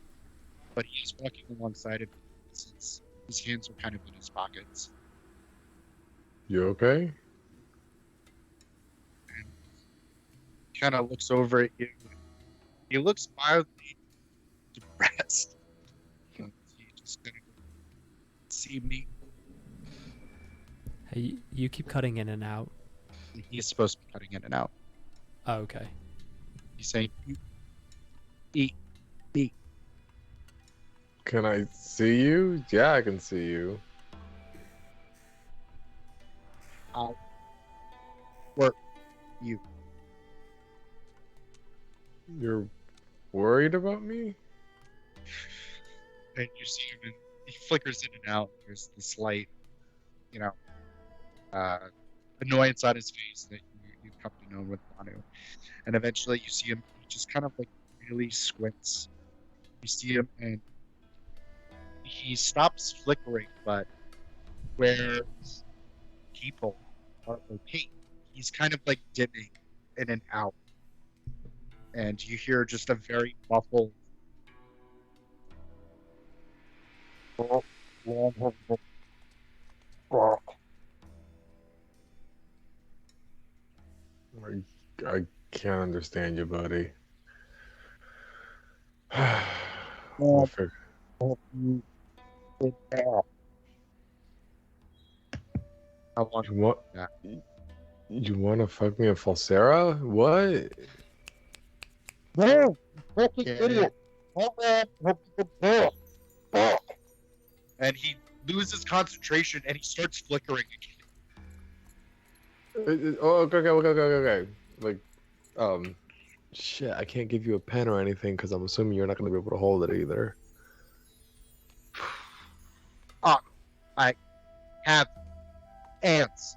but he's walking alongside of you since his hands are kind of in his pockets. You okay? Kind of looks over at you. He looks mildly depressed. He just kind of see me. Hey, you keep cutting in and out. He's supposed to be cutting in and out. Oh, okay. He's saying, eat. Can I see you? Yeah, I can see you. I'll work you. You're worried about me? And you see him, and he flickers in and out. There's this light, annoyance on his face that you've come to know with Manu. And eventually you see him, he just kind of like really squints. You see him, and he stops flickering, but where people are opaque, he's kind of like dimming in and out. And you hear just a very muffled I can't understand you, buddy. How long? You want to fuck me in Falsera? What? No, idiot. And he loses concentration and he starts flickering again. Oh, okay. Like, shit, I can't give you a pen or anything because I'm assuming you're not going to be able to hold it either. I have ants.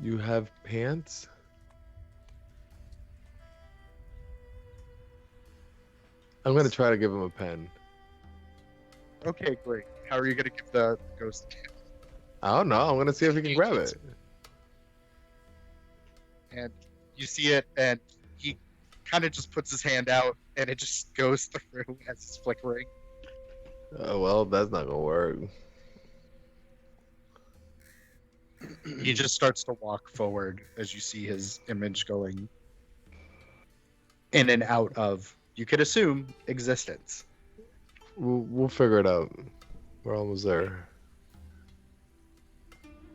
You have pants? I'm going to try to give him a pen. Okay, great. How are you going to give the ghost a pen? I don't know. I'm going to see if he can grab it. And you see it, and he kind of just puts his hand out, and it just goes through as it's flickering. Well, that's not going to work. He just starts to walk forward as you see his image going in and out of, you could assume, existence. We'll figure it out. We're almost there.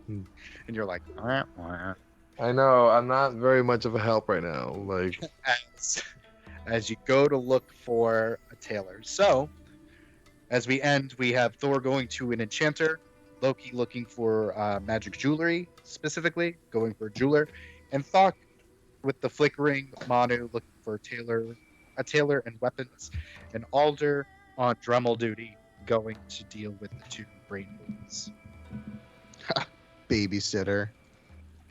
And you're like, wah, wah. I know. I'm not very much of a help right now. Like, as you go to look for a tailor. So, as we end, we have Thor going to an enchanter, Loki looking for magic jewelry, specifically going for a jeweler, and Thok with the flickering, Manu looking for a tailor and weapons, and Alder on Dremel duty going to deal with the two brain boys. Babysitter.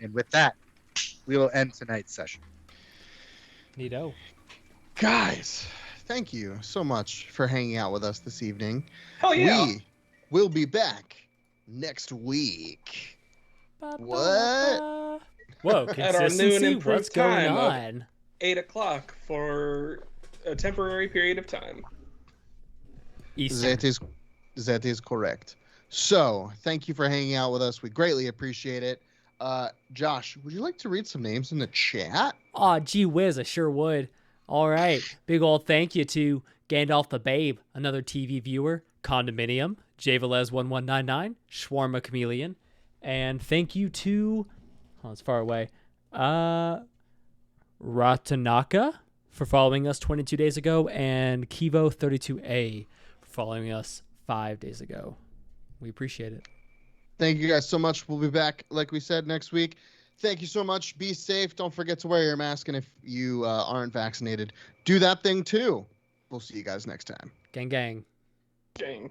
And with that, we will end tonight's session. Neato. Guys, thank you so much for hanging out with us this evening. Hell yeah. We will be back next week. What? Whoa, At our new and consistency? improved What's going time of on? 8 o'clock for a temporary period of time. Eastern. That is correct. So, thank you for hanging out with us. We greatly appreciate it. Josh, would you like to read some names in the chat? Aw, gee whiz, I sure would. All right. Big old thank you to Gandalf the Babe, another TV viewer, Condominium, Javelez1199, Shawarma Chameleon, and thank you to, oh, it's far away, Ratanaka for following us 22 days ago, and Kivo32A for following us 5 days ago. We appreciate it. Thank you guys so much. We'll be back, like we said, next week. Thank you so much. Be safe. Don't forget to wear your mask. And if you aren't vaccinated, do that thing too. We'll see you guys next time. Gang, gang. Gang.